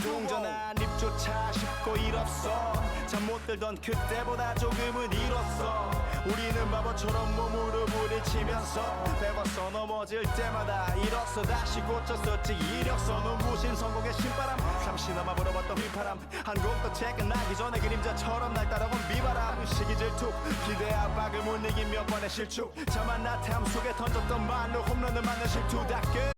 웅전한 입조차 쉽고 일 없어 잠 못 들던 그때보다 조금은 일었어 우리는 바보처럼 몸으로 부딪히면서 배웠어 넘어질 때마다 일었어 다시 고쳤었지 이력서 눈부신 성공의 신바람 잠시나마 불어봤던 휘파람 한 곡도 채 끝나기 전에 그림자처럼 날 따라온 비바람 시기 질투 기대 압박을 못 이긴 몇 번의 실축 자만 나탐 속에 던졌던 말로 홈런을 맞는 실투 다 끝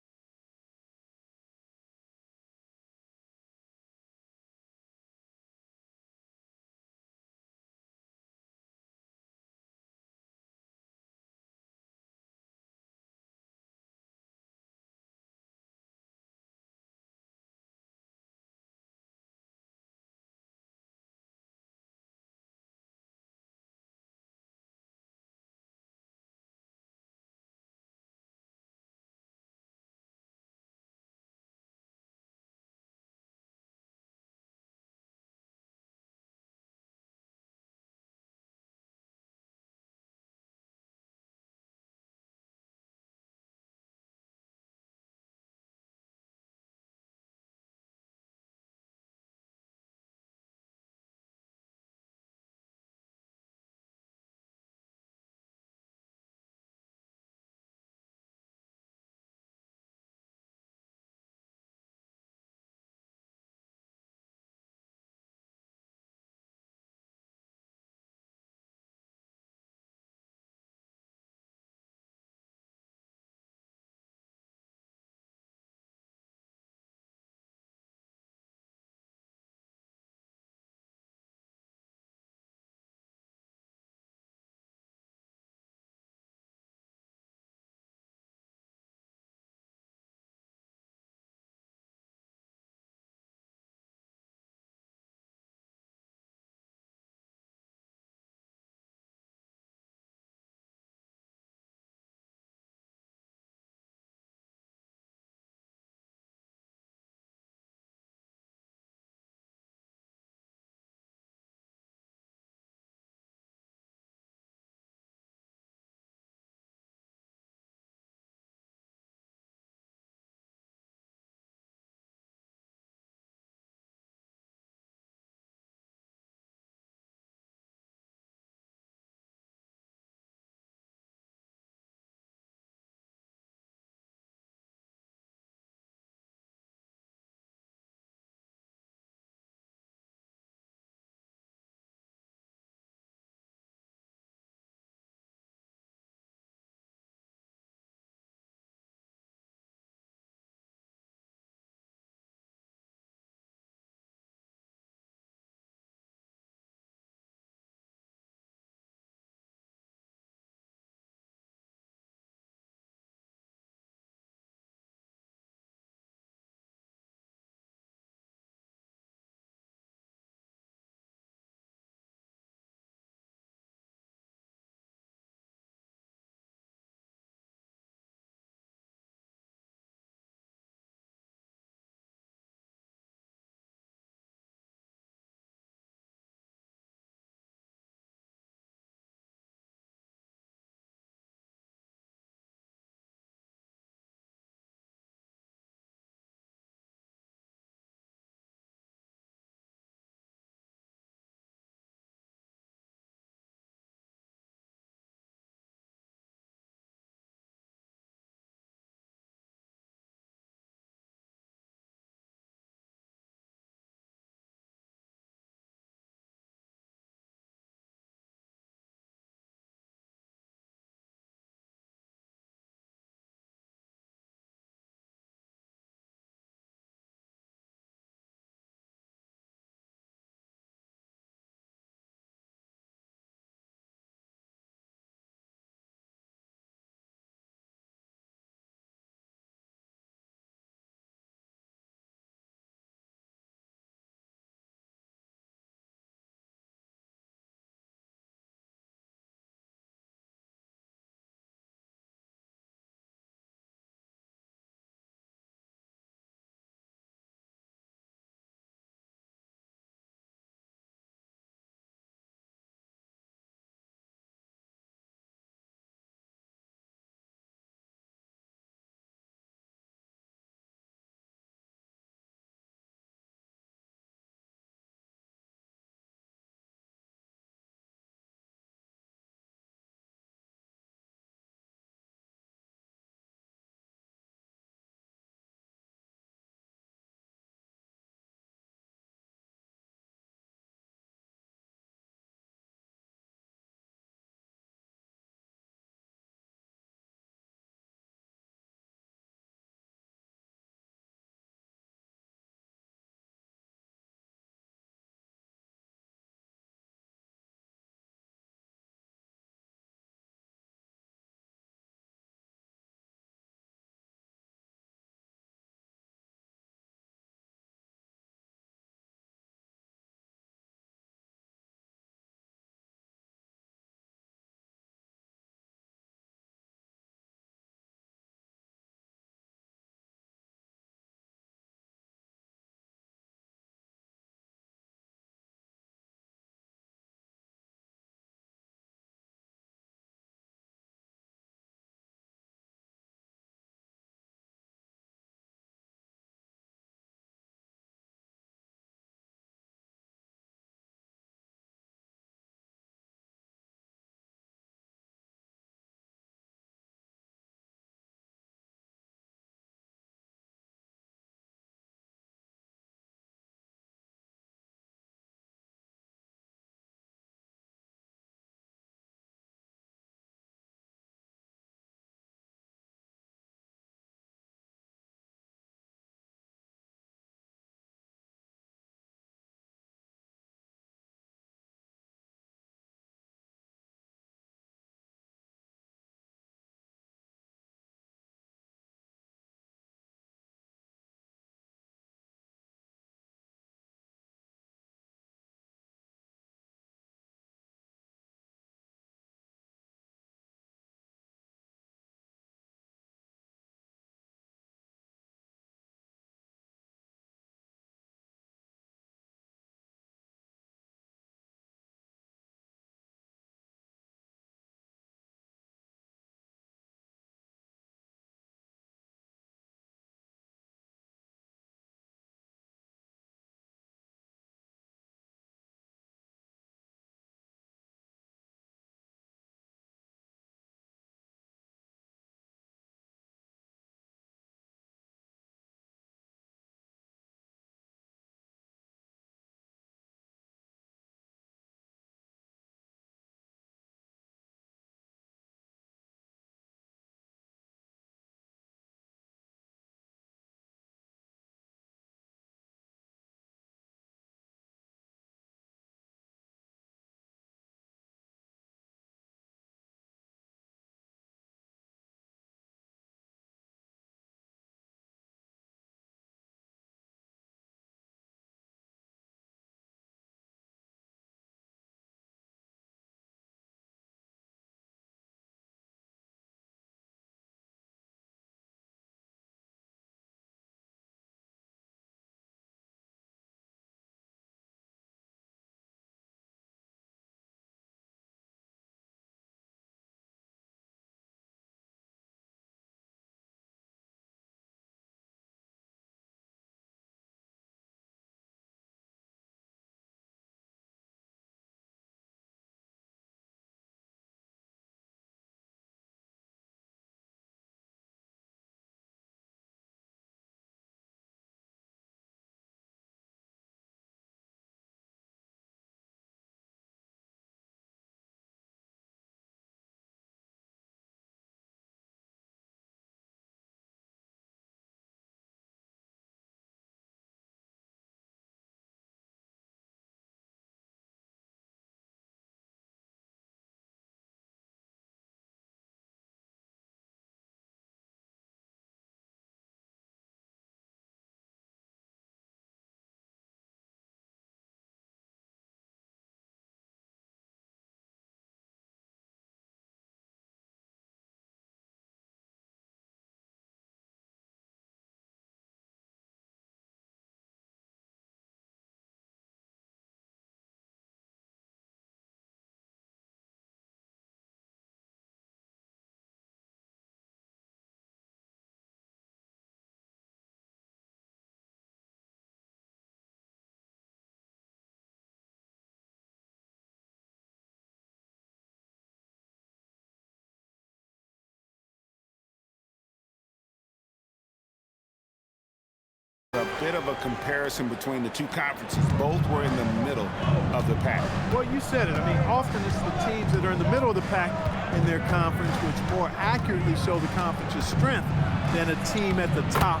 bit of a comparison between the two conferences. Both were in the middle of the pack. Well, you said it. I mean, often it's the teams that are in the middle of the pack in their conference which more accurately show the conference's strength than a team at the top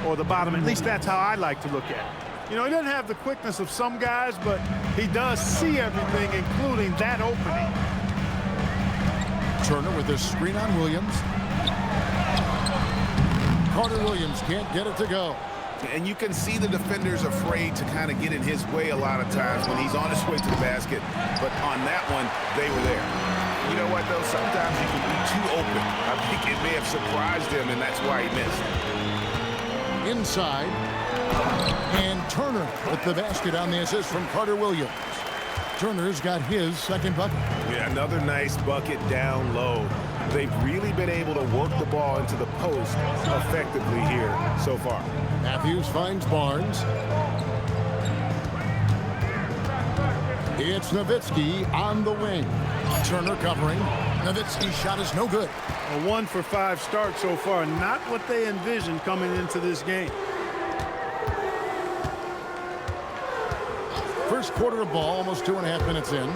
or the bottom. At least that's how I like to look at it. You know, he doesn't have the quickness of some guys, but he does see everything, including that opening. Turner with a screen on Williams. Carter Williams can't get it to go. And you can see the defenders afraid to kind of get in his way a lot of times when he's on his way to the basket. But on that one, they were there. You know what, though? Sometimes you can be too open. I think it may have surprised him, and that's why he missed. Inside. And Turner with the basket on the assist from Carter Williams. Turner's got his second bucket. Yeah, another nice bucket down low. They've really been able to work the ball into the post effectively here so far. Matthews finds Barnes. It's Nowitzki on the wing. Turner covering. Nowitzki's shot is no good. A 1-for-5 start so far. Not what they envisioned coming into this game. First quarter of ball, almost 2.5 minutes in.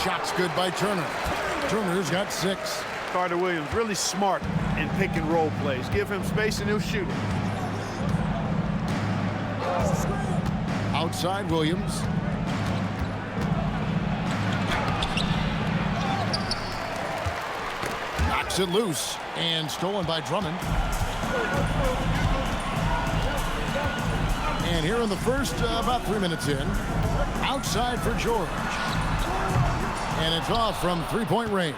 Shots good by Turner. Turner's got 6. Carter Williams really smart in pick and roll plays. Give him space and he'll shoot it. Outside Williams. Knocks it loose and stolen by Drummond. And here in the first, about 3 minutes in, outside for George. And it's off from three-point range.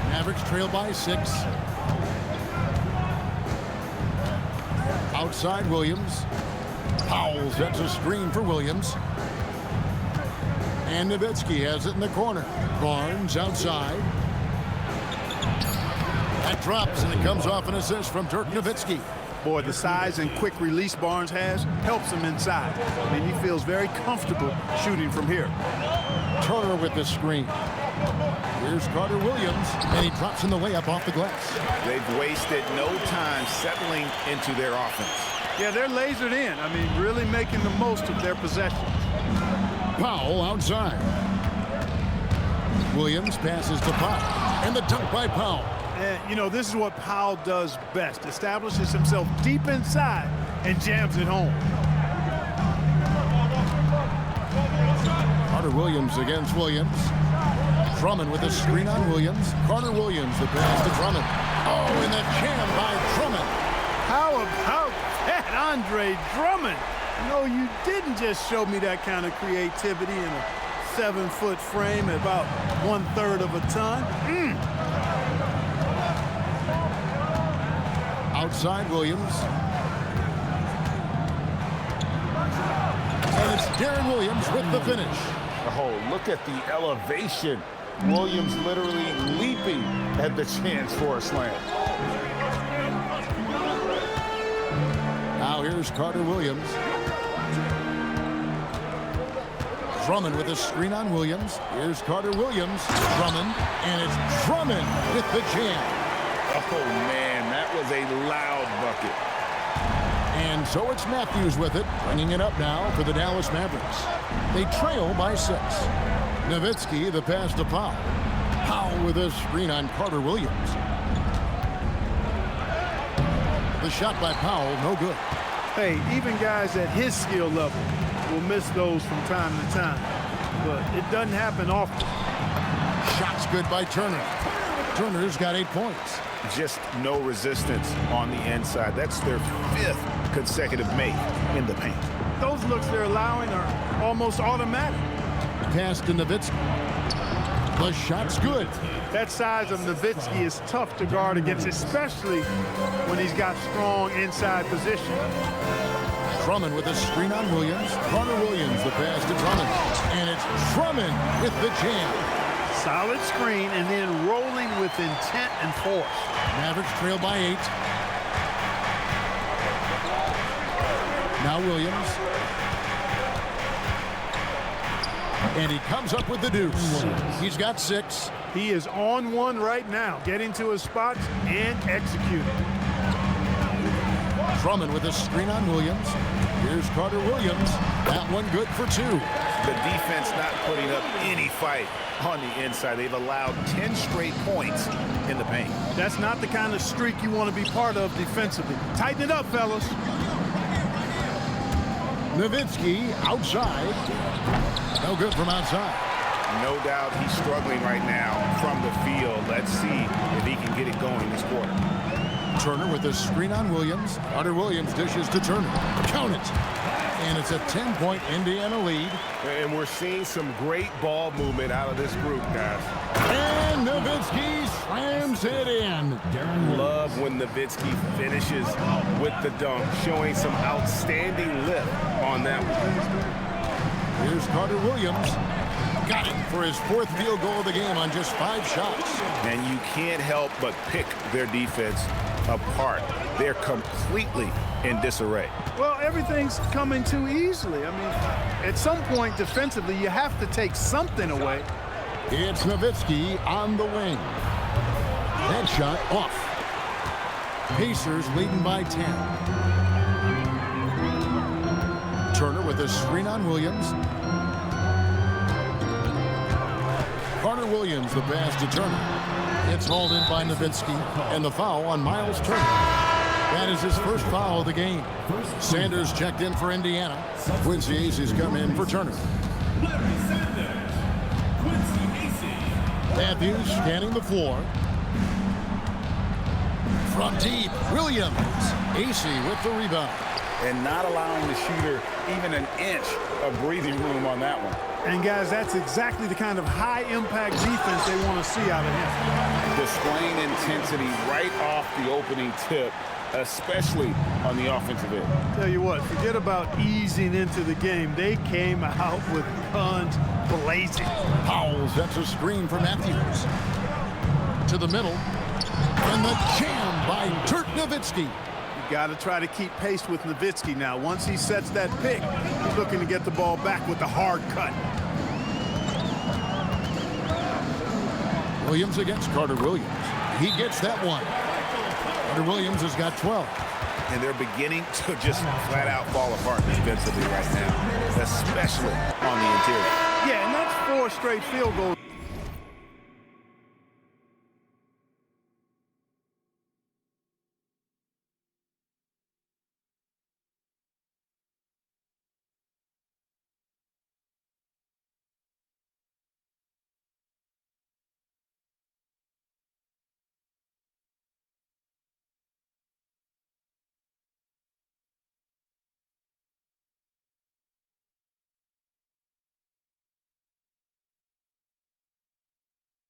Mavericks trail by 6. Outside Williams. Powell sets a screen for Williams. And Nowitzki has it in the corner. Barnes outside. That drops, and it comes off an assist from Dirk Nowitzki. Boy, the size and quick release Barnes has helps him inside. I mean, he feels very comfortable shooting from here. Turner with the screen. Here's Carter Williams, and he drops in the layup off the glass. They've wasted no time settling into their offense. Yeah, they're lasered in. I mean, really making the most of their possession. Powell outside. Williams passes to Powell, and the dunk by Powell. And, you know, this is what Powell does best. Establishes himself deep inside and jams it home. Carter Williams against Williams. Drummond with a screen on Williams. Carter Williams, the pass to Drummond. Oh, and the jam by Drummond. How about that, Andre Drummond? No, you didn't just show me that kind of creativity in a 7-foot frame at about 1/3 of a ton. Outside Williams. And it's Darren Williams with the finish. Oh, look at the elevation. Williams literally leaping at the chance for a slam. Now here's Carter Williams. Drummond with a screen on Williams. Here's Carter Williams. Drummond. And it's Drummond with the jam. Oh, man, that was a loud bucket. And so it's Matthews with it, bringing it up now for the Dallas Mavericks. They trail by 6. Nowitzki, the pass to Powell. Powell with a screen on Carter Williams. The shot by Powell, no good. Hey, even guys at his skill level will miss those from time to time. But it doesn't happen often. Shots good by Turner. Turner's got 8 points. Just no resistance on the inside. That's their 5th consecutive make in the paint. Those looks they're allowing are almost automatic. Pass to Nowitzki. The shot's good. That size of Nowitzki is tough to guard against, especially when he's got strong inside position. Drummond with a screen on Williams. Carter Williams, the pass to Drummond. And it's Drummond with the jam. Solid screen and then rolling with intent and force. Mavericks trail by 8. Now Williams. And he comes up with the deuce. He's got 6. He is on one right now, getting to his spots and executing. Drummond with a screen on Williams. Here's Carter Williams. That one good for 2. The defense not putting up any fight on the inside. They've allowed 10 straight points in the paint. That's not the kind of streak you want to be part of defensively. Tighten it up, fellas. Nowitzki outside. No good from outside. No doubt he's struggling right now from the field. Let's see if he can get it going this quarter. Turner with a screen on Williams. Carter Williams dishes to Turner. Count it. And it's a 10-point Indiana lead. And we're seeing some great ball movement out of this group, guys. And Nowitzki slams it in. Love when Nowitzki finishes with the dunk, showing some outstanding lift on that one. Here's Carter Williams. Got it for his 4th field goal of the game on just 5 shots. And you can't help but pick their defense apart. They're completely in disarray. Well, everything's coming too easily. I mean, at some point defensively, you have to take something away. It's Nowitzki on the wing. That shot off. Pacers leading by 10. Turner with a screen on Williams. Carter Williams, the pass to Turner. It's hauled in by Nowitzki, and the foul on Miles Turner. That is his first foul of the game. Sanders checked in for Indiana. Quincy Aces come in for Turner. Matthews scanning the floor. From deep, Williams. Acey with the rebound. And not allowing the shooter even an inch of breathing room on that one. And guys, that's exactly the kind of high-impact defense they want to see out of him. Displaying intensity right off the opening tip, especially on the offensive end. Tell you what, forget about easing into the game. They came out with guns blazing. Powell sets a screen for Matthews. To the middle. And the jam by Dirk Nowitzki. You got to try to keep pace with Nowitzki now. Once he sets that pick, he's looking to get the ball back with the hard cut. Williams against Carter Williams. He gets that one. Carter Williams has got 12. And they're beginning to just flat out fall apart defensively right now, especially on the interior. Yeah, and that's 4 straight field goals.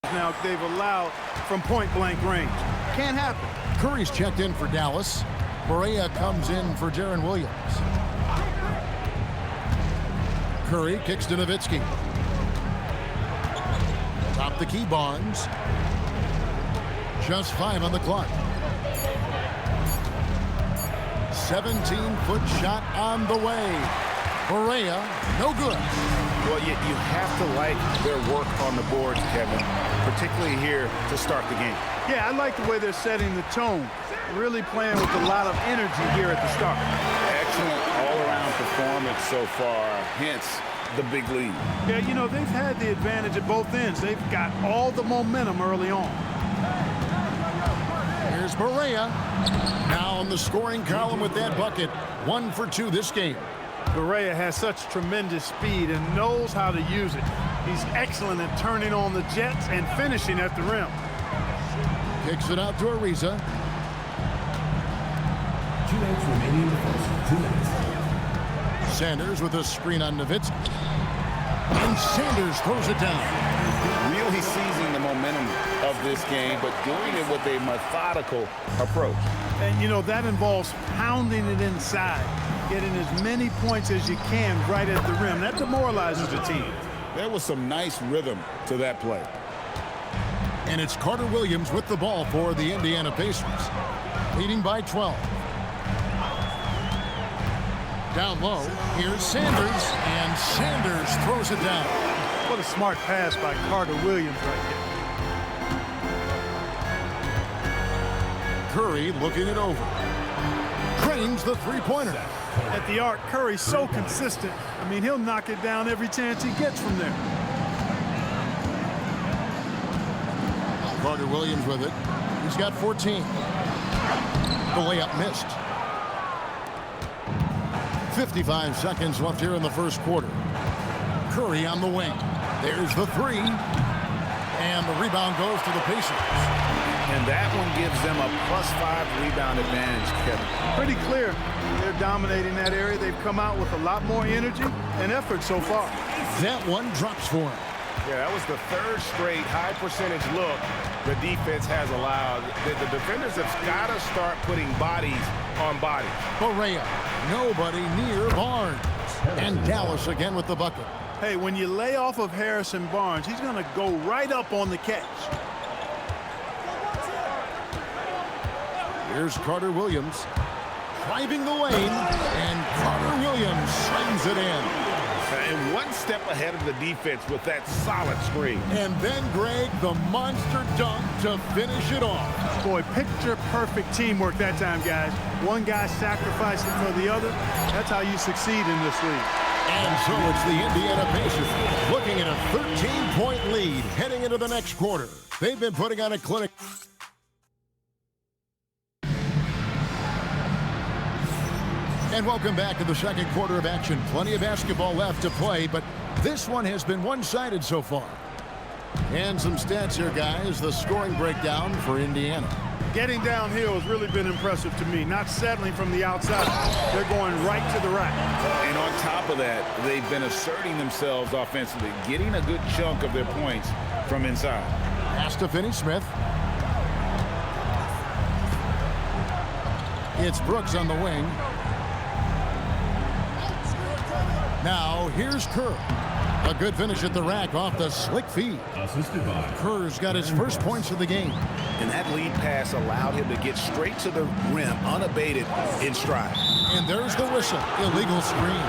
Now they've allowed from point-blank range. Can't happen. Curry's checked in for Dallas. Barea comes in for Deron Williams. Curry kicks to Nowitzki. Top the key, Barnes. Just 5 on the clock. 17-foot shot on the way. Barea, no good. Well, you have to like their work on the boards, Kevin, particularly here to start the game. Yeah, I like the way they're setting the tone. Really playing with a lot of energy here at the start. Excellent all-around performance so far, hence the big lead. Yeah, you know, they've had the advantage at both ends. They've got all the momentum early on. Here's Barea. Now in the scoring column with that bucket. 1 for 2 this game. Barea has such tremendous speed and knows how to use it. He's excellent at turning on the jets and finishing at the rim. Kicks it out to Ariza. 2 minutes remaining in the first. 2 minutes. Sanders with a screen on Nowitzki. And Sanders throws it down. Really seizing the momentum of this game, but doing it with a methodical approach. And, you know, that involves pounding it inside, getting as many points as you can right at the rim. That demoralizes the team. There was some nice rhythm to that play. And it's Carter Williams with the ball for the Indiana Pacers, leading by 12. Down low, here's Sanders, and Sanders throws it down. What a smart pass by Carter Williams right there. Curry looking it over. Craig drains the three-pointer. At the arc, Curry's so consistent. I mean, he'll knock it down every chance he gets from there. Carter Williams with it. He's got 14. The layup missed. 55 seconds left here in the first quarter. Curry on the wing. There's the three. And the rebound goes to the Pacers. And that one gives them a +5 rebound advantage, Kevin. Pretty clear. They're dominating that area. They've come out with a lot more energy and effort so far. That one drops for him. Yeah, that was the third straight high percentage look the defense has allowed. The defenders have got to start putting bodies on bodies. Correa, nobody near Barnes. And Dallas again with the bucket. Hey, when you lay off of Harrison Barnes, he's going to go right up on the catch. Here's Carter Williams driving the lane, and Carter Williams slams it in. And one step ahead of the defense with that solid screen. And then, Greg, the monster dunk to finish it off. Boy, picture-perfect teamwork that time, guys. One guy sacrificing for the other. That's how you succeed in this league. And so it's the Indiana Pacers looking at a 13-point lead heading into the next quarter. They've been putting on a clinic. And welcome back to the second quarter of action. Plenty of basketball left to play, but this one has been one-sided so far. And some stats here, guys. The scoring breakdown for Indiana. Getting downhill has really been impressive to me. Not settling from the outside. They're going right to the rack. And on top of that, they've been asserting themselves offensively, getting a good chunk of their points from inside. Pass to Finney-Smith. It's Brooks on the wing. Now, here's Kerr. A good finish at the rack off the slick feed. Assisted by Kerr's got his first points of the game. And that lead pass allowed him to get straight to the rim, unabated, in stride. And there's the whistle. Illegal screen.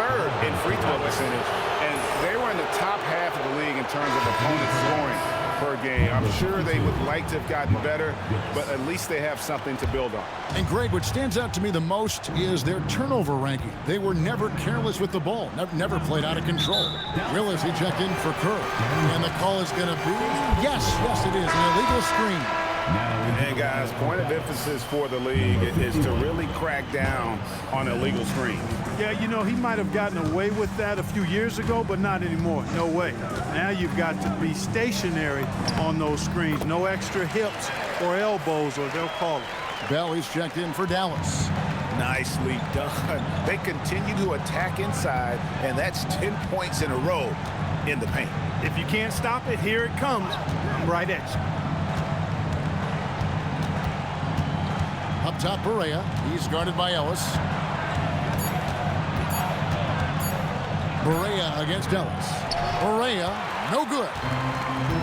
Third in free throw percentage, and they were in the top half of the league in terms of opponent scoring per game. I'm sure they would like to have gotten better, but at least they have something to build on. And Greg, what stands out to me the most is their turnover ranking. They were never careless with the ball, never played out of control. Willis, he checked in for Kerr. And the call is going to be, yes, it is, an illegal screen. And guys, point of emphasis for the league is to really crack down on illegal screens. Yeah, you know, he might have gotten away with that a few years ago, but not anymore. No way. Now you've got to be stationary on those screens. No extra hips or elbows, or they'll call it. Bell, he's checked in for Dallas. Nicely done. They continue to attack inside, and that's 10 points in a row in the paint. If you can't stop it, here it comes. I'm right at you. Up top, Berea. He's guarded by Ellis. Berea against Ellis. Berea, no good.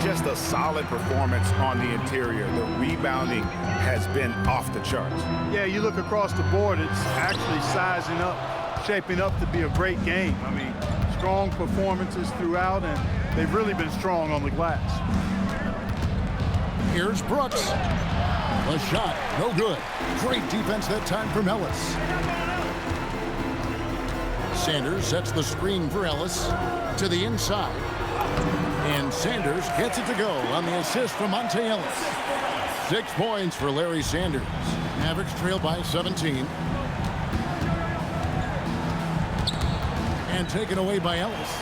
Just a solid performance on the interior. The rebounding has been off the charts. Yeah, you look across the board, it's actually sizing up, shaping up to be a great game. I mean, strong performances throughout, and they've really been strong on the glass. Here's Brooks. A shot, no good. Great defense that time from Ellis. Sanders sets the screen for Ellis to the inside. And Sanders gets it to go on the assist from Monte Ellis. 6 points for Larry Sanders. Mavericks trail by 17. And taken away by Ellis.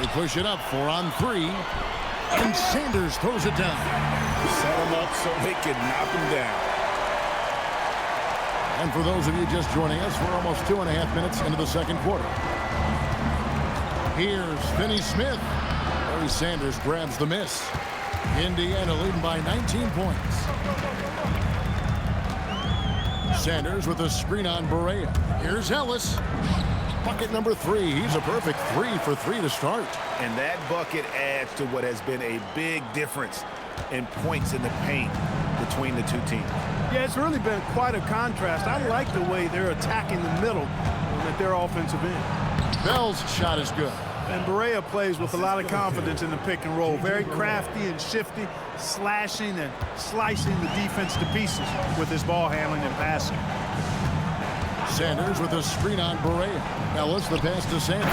They push it up 4 on 3. And Sanders throws it down. Set them up so they can knock them down. And for those of you just joining us, we're almost 2.5 minutes into the second quarter. Here's Finney-Smith. Larry Sanders grabs the miss. Indiana leading by 19 points. Sanders with a screen on Berea. Here's Ellis. Bucket number 3. He's a perfect 3 for 3 to start. And that bucket adds to what has been a big difference in points in the paint between the two teams. Yeah, it's really been quite a contrast. I like the way they're attacking the middle at their offensive end. Bell's shot is good. And Berea plays with a lot of confidence in the pick and roll. Very crafty and shifty, slashing and slicing the defense to pieces with his ball handling and passing. Sanders with a screen on Berea. Ellis the pass to Sanders.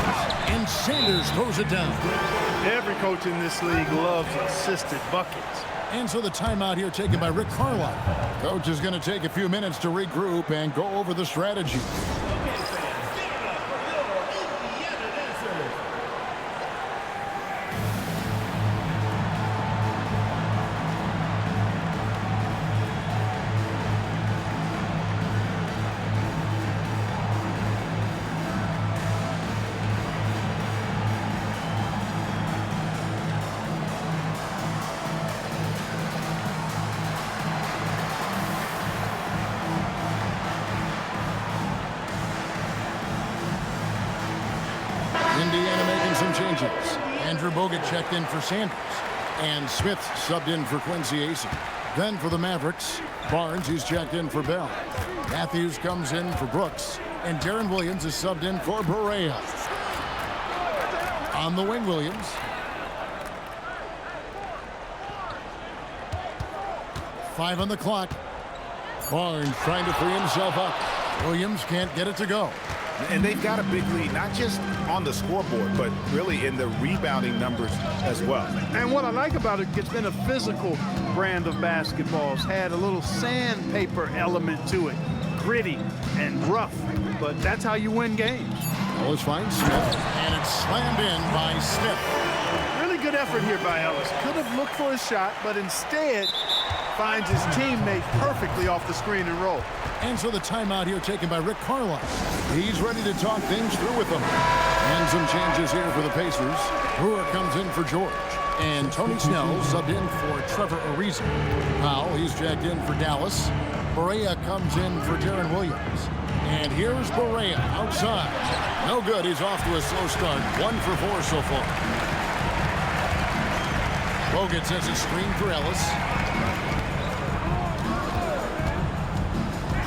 And Sanders throws it down. Every coach in this league loves assisted buckets. And so the timeout here taken by Rick Carlisle. Coach is going to take a few minutes to regroup and go over the strategy. Indiana making some changes. Andrew Bogut checked in for Sanders. And Smith subbed in for Quincy Acey. Then for the Mavericks, Barnes, he's checked in for Bell. Matthews comes in for Brooks. And Darren Williams is subbed in for Berea. On the wing, Williams. Five on the clock. Barnes trying to free himself up. Williams can't get it to go. And they've got a big lead, not just on the scoreboard, but really in the rebounding numbers as well. And what I like about it, it's been a physical brand of basketball. It's had a little sandpaper element to it. Gritty and rough, but that's how you win games. Ellis finds Smith, and it's slammed in by Smith. Really good effort here by Ellis. Could have looked for a shot, but instead finds his teammate perfectly off the screen and roll. And so the timeout here taken by Rick Carlisle. He's ready to talk things through with them. And some changes here for the Pacers. Brewer comes in for George. And Tony Snell subbed in for Trevor Ariza. Powell, he's jacked in for Dallas. Berea comes in for Darren Williams. And here's Berea outside. No good. He's off to a slow start. 1 for 4 so far. Bogut sets a screen for Ellis.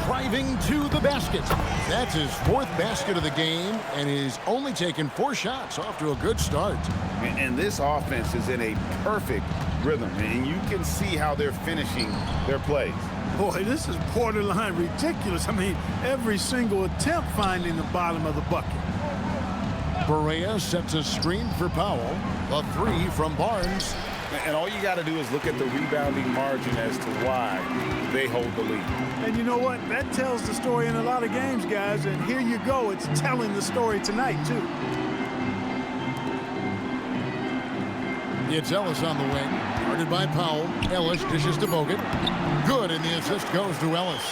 Driving to the basket. That's his 4th basket of the game, and he's only taken 4 shots. Off to a good start. And this offense is in a perfect rhythm, and you can see how they're finishing their plays. Boy, this is borderline ridiculous. I mean, every single attempt finding the bottom of the bucket. Berea sets a screen for Powell. A 3 from Barnes. And all you got to do is look at the rebounding margin as to why they hold the lead. And you know what? That tells the story in a lot of games, guys. And here you go. It's telling the story tonight, too. It's Ellis on the wing. Guarded by Powell. Ellis dishes to Bogut. Good, and the assist goes to Ellis.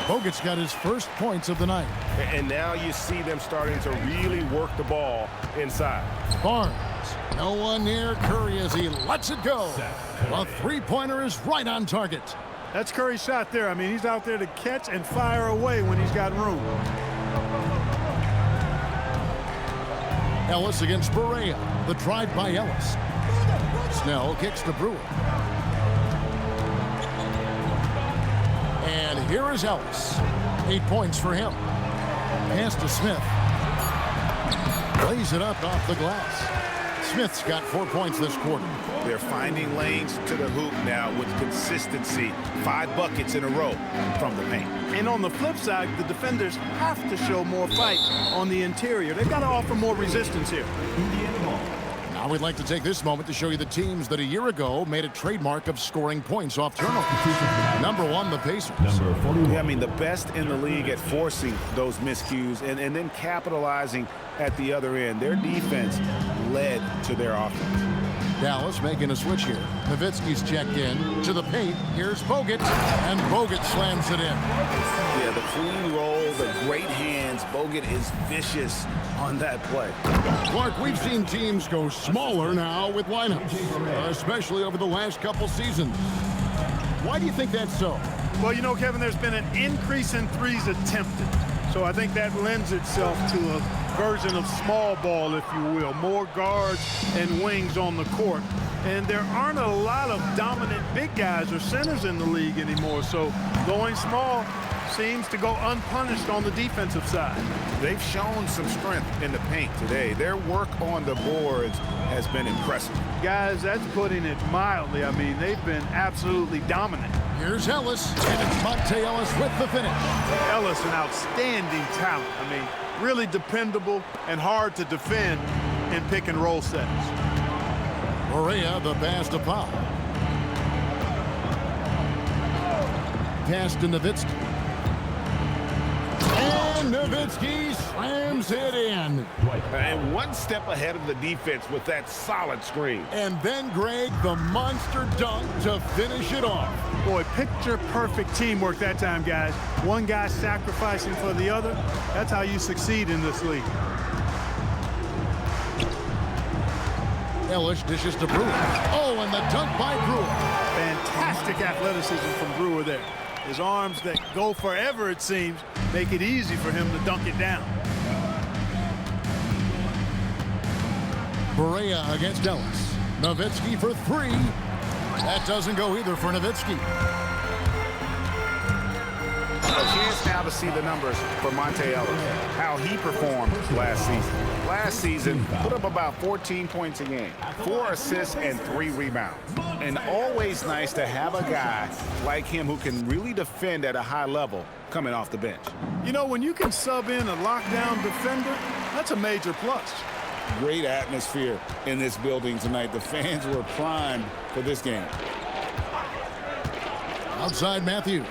Bogut's got his first points of the night. And now you see them starting to really work the ball inside. Barnes. No one near Curry as he lets it go. A three-pointer is right on target. That's Curry's shot there. I mean, he's out there to catch and fire away when he's got room. Ellis against Berea. The drive by Ellis. Snell kicks to Brewer. And here is Ellis. 8 points for him. Pass to Smith. Lays it up off the glass. Smith's got 4 points this quarter. They're finding lanes to the hoop now with consistency. 5 buckets in a row from the paint. And on the flip side, the defenders have to show more fight on the interior. They've got to offer more resistance here. Now we'd like to take this moment to show you the teams that a year ago made a trademark of scoring points off turnovers. Number 1, the Pacers. Yeah, I mean, the best in the league at forcing those miscues and then capitalizing at the other end. Their defense led to their offense. Dallas making a switch here. Nowitzki's checked in to the paint. Here's Bogut, and Bogut slams it in. Yeah, the clean roll, the great hands. Bogut is vicious on that play. Clark, we've seen teams go smaller now with lineups, especially over the last couple seasons. Why do you think that's so? Well, you know, Kevin, there's been an increase in threes attempted. So I think that lends itself to a version of small ball, if you will. More guards and wings on the court. And there aren't a lot of dominant big guys or centers in the league anymore. So going small seems to go unpunished on the defensive side. They've shown some strength in the paint today. Their work on the boards has been impressive. Guys, that's putting it mildly. I mean, they've been absolutely dominant. Here's Ellis, and it's Monte Ellis with the finish. Ellis, an outstanding talent. I mean, really dependable and hard to defend in pick and roll sets. Correa, the pass to Powell. Pass to Nowitzki. And Nowitzki slams it in. And one step ahead of the defense with that solid screen. And then, Greg, the monster dunk to finish it off. Boy, picture-perfect teamwork that time, guys. One guy sacrificing for the other. That's how you succeed in this league. Ellis dishes to Brewer. Oh, and the dunk by Brewer. Fantastic athleticism from Brewer there. His arms that go forever, it seems, make it easy for him to dunk it down. Correa against Ellis. Nowitzki for three. That doesn't go either for Nowitzki. A chance now to see the numbers for Monte Ellis, how he performed last season. Last season, put up about 14 points a game, 4 assists and 3 rebounds. And always nice to have a guy like him who can really defend at a high level coming off the bench. You know, when you can sub in a lockdown defender, that's a major plus. Great atmosphere in this building tonight. The fans were primed for this game. Outside Matthews.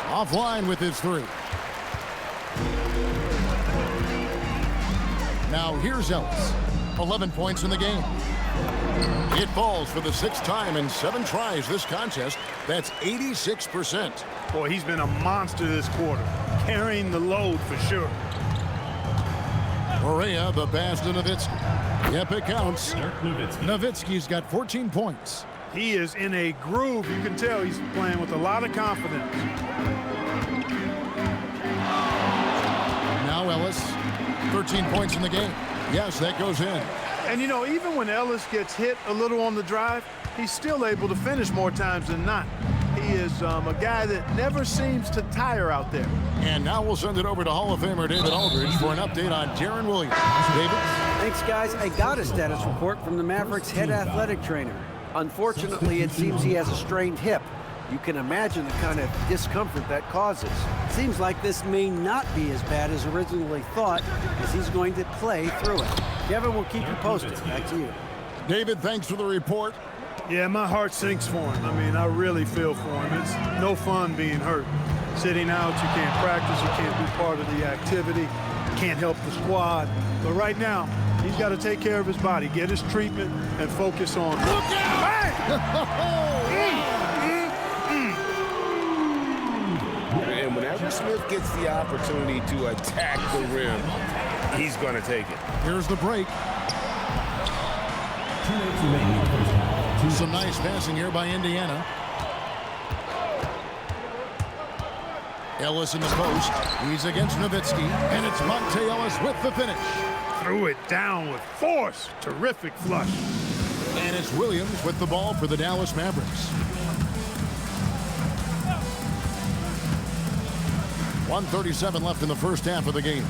Offline with his three. Now here's Ellis. 11 points in the game. It falls for the 6th time in 7 tries this contest. That's 86%. Boy, he's been a monster this quarter, carrying the load for sure. Correa, the pass to Nowitzki. Yep, it counts. Nowitzki's got 14 points. He is in a groove. You can tell he's playing with a lot of confidence. Now Ellis, 13 points in the game. Yes, that goes in. And, you know, even when Ellis gets hit a little on the drive, he's still able to finish more times than not. He is a guy that never seems to tire out there. And now we'll send it over to Hall of Famer David Aldridge for an update on Deron Williams. David? Thanks, guys. I got a status report from the Mavericks head athletic trainer. Unfortunately, it seems he has a strained hip. You can imagine the kind of discomfort that causes. Seems like this may not be as bad as originally thought, as he's going to play through it. Kevin will keep you posted. Back to you. David, thanks for the report. Yeah, my heart sinks for him. I mean, I really feel for him. It's no fun being hurt. Sitting out, you can't practice, you can't be part of the activity, can't help the squad. But right now, he's got to take care of his body, get his treatment, and focus on. Look out! And whenever Smith gets the opportunity to attack the rim, he's going to take it. Here's the break. 2 minutes remaining in the first half. Some nice passing here by Indiana. Ellis in the post. He's against Nowitzki, and it's Monte Ellis with the finish. Threw it down with force. Terrific flush. And it's Williams with the ball for the Dallas Mavericks. 1:37 left in the first half of the game.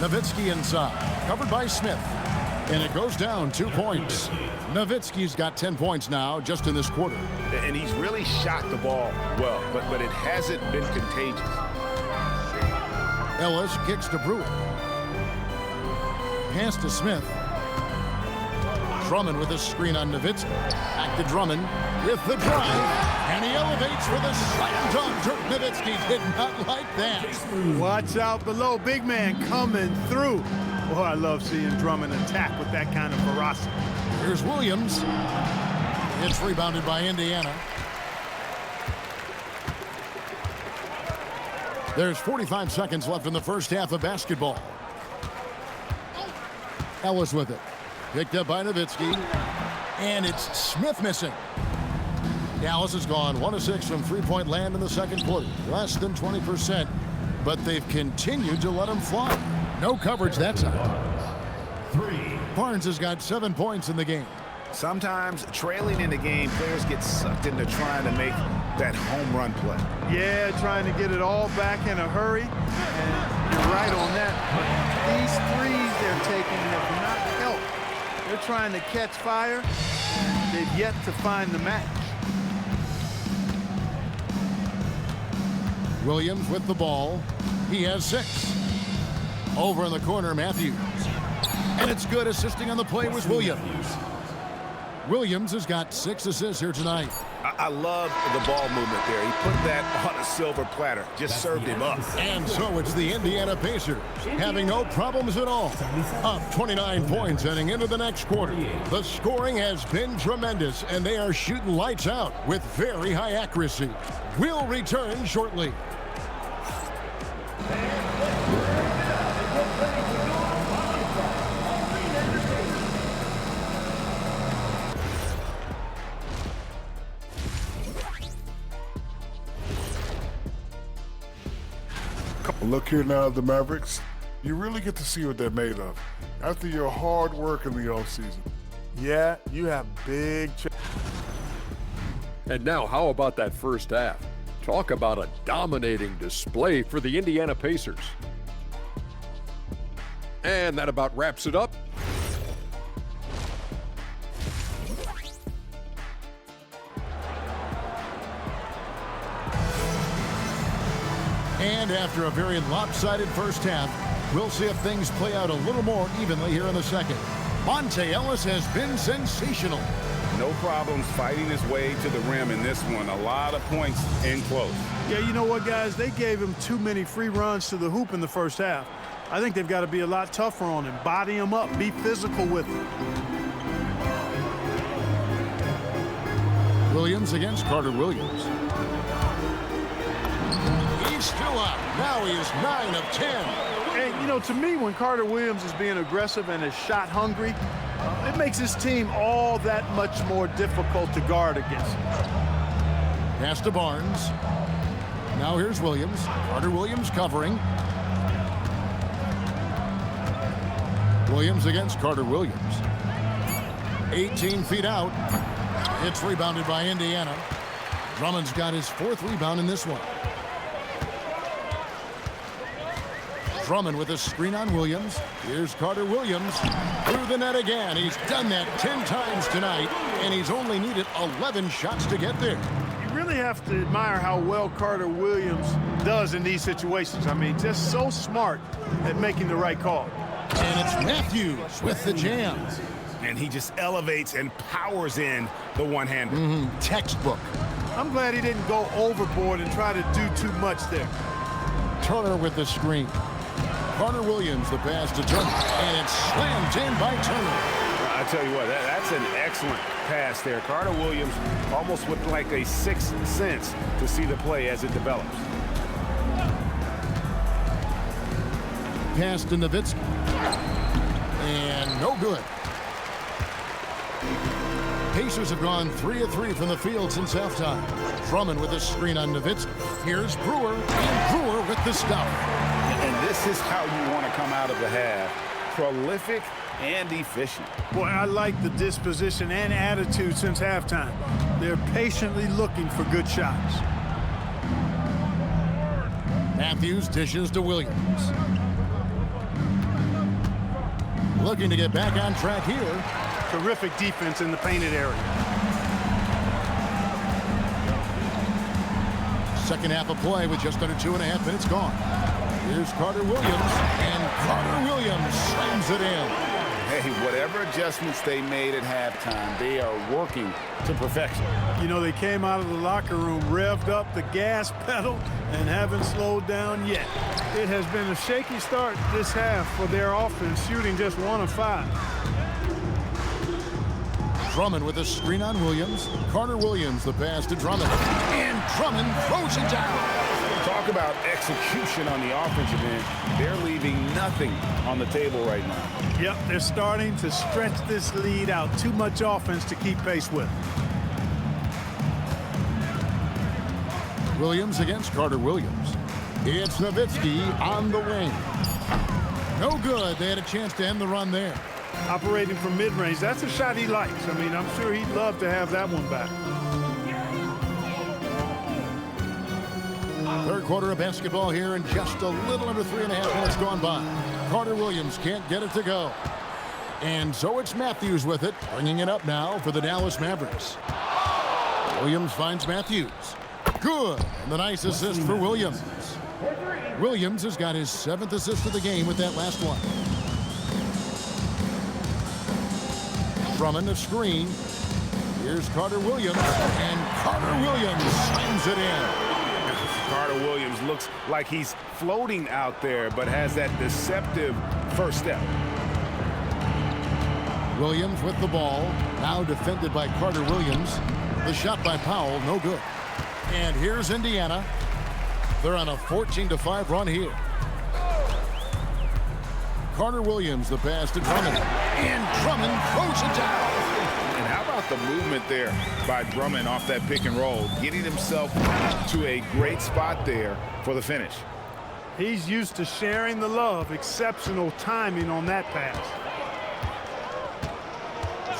Nowitzki inside, covered by Smith. And it goes down 2 points. Nowitzki's got 10 points now just in this quarter. And he's really shot the ball well, but it hasn't been contagious. Ellis kicks to Brewer. Pass to Smith. Drummond with a screen on Nowitzki. Back to Drummond with the drive. And he elevates for the slam dunk. Dirk Nowitzki did not like that. Watch out below. Big man coming through. Boy, I love seeing Drummond attack with that kind of ferocity. Here's Williams. It's rebounded by Indiana. There's 45 seconds left in the first half of basketball. Ellis with it. Picked up by Nowitzki. And it's Smith missing. Dallas has gone 1 of 6 from three-point land in the second quarter. Less than 20%. But they've continued to let him fly. No coverage that time. Barnes has got 7 points in the game. Sometimes trailing in the game, players get sucked into trying to make that home run play. Yeah, trying to get it all back in a hurry. And you're right on that. But these threes they're taking have not helped They're trying to catch fire, and they've yet to find the match. Williams with the ball. He has 6. Over in the corner, Matthews. And it's good. Assisting on the play was Williams. Williams has got 6 assists here tonight. I love the ball movement there. He put that on a silver platter. Just served him up. And so it's the Indiana Pacers having no problems at all. Up 29 points heading into the next quarter. The scoring has been tremendous, and they are shooting lights out with very high accuracy. We'll return shortly. Look here now at the Mavericks. You really get to see what they're made of after your hard work in the offseason. Yeah, you have big. And now, how about that first half? Talk about a dominating display for the Indiana Pacers. And that about wraps it up. And after a very lopsided first half, we'll see if things play out a little more evenly here in the second. Monte Ellis has been sensational. No problems fighting his way to the rim in this one. A lot of points in close. Yeah, you know what, guys? They gave him too many free runs to the hoop in the first half. I think they've got to be a lot tougher on him. Body him up. Be physical with him. Williams against Carter Williams. He's still up. Now he is 9 of 10. And, you know, to me, when Carter Williams is being aggressive and is shot hungry, it makes his team all that much more difficult to guard against. Pass to Barnes. Now here's Williams. Carter Williams covering. Williams against Carter Williams. 18 feet out. It's rebounded by Indiana. Drummond's got his 4th rebound in this one. Drummond with a screen on Williams. Here's Carter Williams through the net again. He's done that 10 times tonight, and he's only needed 11 shots to get there. You really have to admire how well Carter Williams does in these situations. I mean, just so smart at making the right call. And it's Matthews with the jam. And he just elevates and powers in the one-hander. Textbook. I'm glad he didn't go overboard and try to do too much there. Turner with the screen. Carter Williams, the pass to Turner, and it's slammed in by Turner. I tell you what, that's an excellent pass there. Carter Williams almost with like a 6th sense to see the play as it develops. Pass to Nowitzki. And no good. Pacers have gone 3 of 3 from the field since halftime. Drummond with a screen on Nowitzki. Here's Brewer, and Brewer with the stuff. And this is how you want to come out of the half. Prolific and efficient. Boy, I like the disposition and attitude since halftime. They're patiently looking for good shots. Matthews dishes to Williams. Looking to get back on track here. Terrific defense in the painted area. Second half of play with just under 2.5 minutes gone. Here's Carter Williams, and Carter Williams slams it in. Hey, whatever adjustments they made at halftime, they are working to perfection. You know, they came out of the locker room, revved up the gas pedal, and haven't slowed down yet. It has been a shaky start this half for their offense, shooting just 1 of 5. Drummond with a screen on Williams. Carter Williams, the pass to Drummond. And Drummond throws it down. Talk about execution on the offensive end. They're leaving nothing on the table right now. Yep, they're starting to stretch this lead out. Too much offense to keep pace with. Williams against Carter Williams. It's Nowitzki on the wing. No good. They had a chance to end the run there. Operating from mid-range, that's a shot he likes. I mean, I'm sure he'd love to have that one back. Third quarter of basketball here, and just a little under 3.5 minutes gone by. Carter Williams can't get it to go. And so it's Matthews with it, bringing it up now for the Dallas Mavericks. Williams finds Matthews. Good. And the nice assist for Williams. Williams has got his 7th assist of the game with that last one. Drummond a screen. Here's Carter Williams. And Carter Williams slams it in. Carter Williams looks like he's floating out there, but has that deceptive first step. Williams with the ball, now defended by Carter Williams. The shot by Powell, no good. And here's Indiana. They're on a 14-5 run here. Carter Williams, the pass to Drummond. And Drummond throws it down. And how about the movement there by Drummond off that pick and roll, getting himself to a great spot there for the finish. He's used to sharing the love. Exceptional timing on that pass.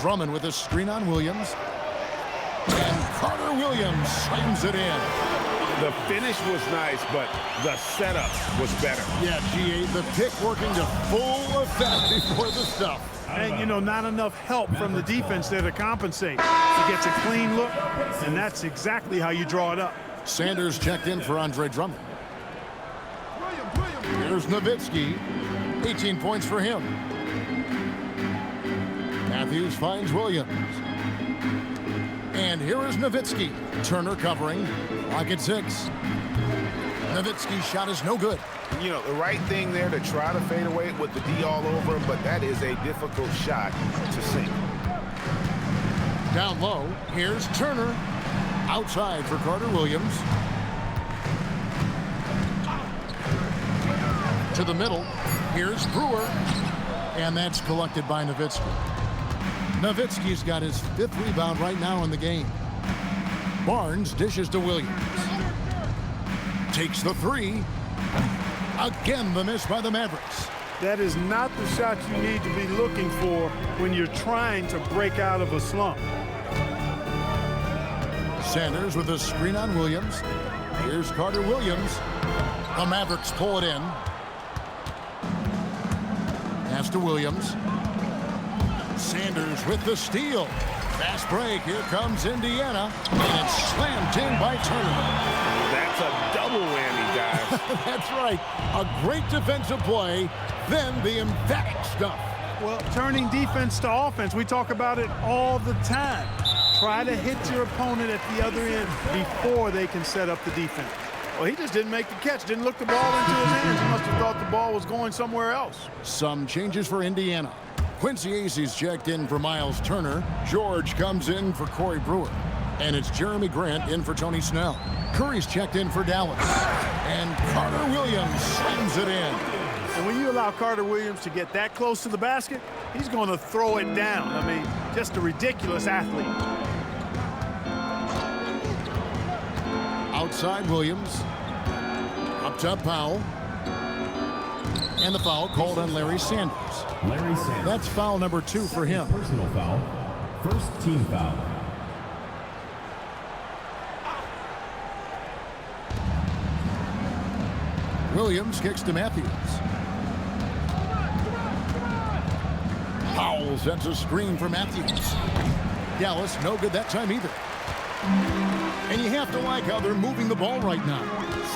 Drummond with a screen on Williams. And Carter Williams slams it in. The finish was nice, but the setup was better. Yeah, GA, the pick working to full effect before the stuff. And, you know, not enough help from the defense there to compensate. He gets a clean look, and that's exactly how you draw it up. Sanders checked in for Andre Drummond. Here's Nowitzki. 18 points for him. Matthews finds Williams. And here is Nowitzki. Turner covering. Lock at 6. Nowitzki's shot is no good. You know, the right thing there to try to fade away with the D all over him, but that is a difficult shot to sink. Down low, here's Turner. Outside for Carter Williams. To the middle, here's Brewer. And that's collected by Nowitzki. Nowitzki's got his 5th rebound right now in the game. Barnes dishes to Williams. Takes the 3. Again, the miss by the Mavericks. That is not the shot you need to be looking for when you're trying to break out of a slump. Sanders with a screen on Williams. Here's Carter Williams. The Mavericks pull it in. Pass to Williams. Sanders with the steal. Fast break. Here comes Indiana. And it's slammed in by Turner. That's a double whammy, guys. That's right. A great defensive play, then the emphatic stuff. Well, turning defense to offense, we talk about it all the time. Try to hit your opponent at the other end before they can set up the defense. Well, he just didn't make the catch, didn't look the ball into his hands. He must have thought the ball was going somewhere else. Some changes for Indiana. Quincy Acey's checked in for Miles Turner. George comes in for Corey Brewer. And it's Jeremy Grant in for Tony Snell. Curry's checked in for Dallas. And Carter Williams slams it in. And when you allow Carter Williams to get that close to the basket, he's going to throw it down. I mean, just a ridiculous athlete. Outside Williams. Up top Powell. And the foul called on Larry Sanders. Larry Sanders. That's foul number 2 for him. Personal foul. First team foul. Williams kicks to Matthews. Powell sends a screen for Matthews. Dallas no good that time either. And you have to like how they're moving the ball right now.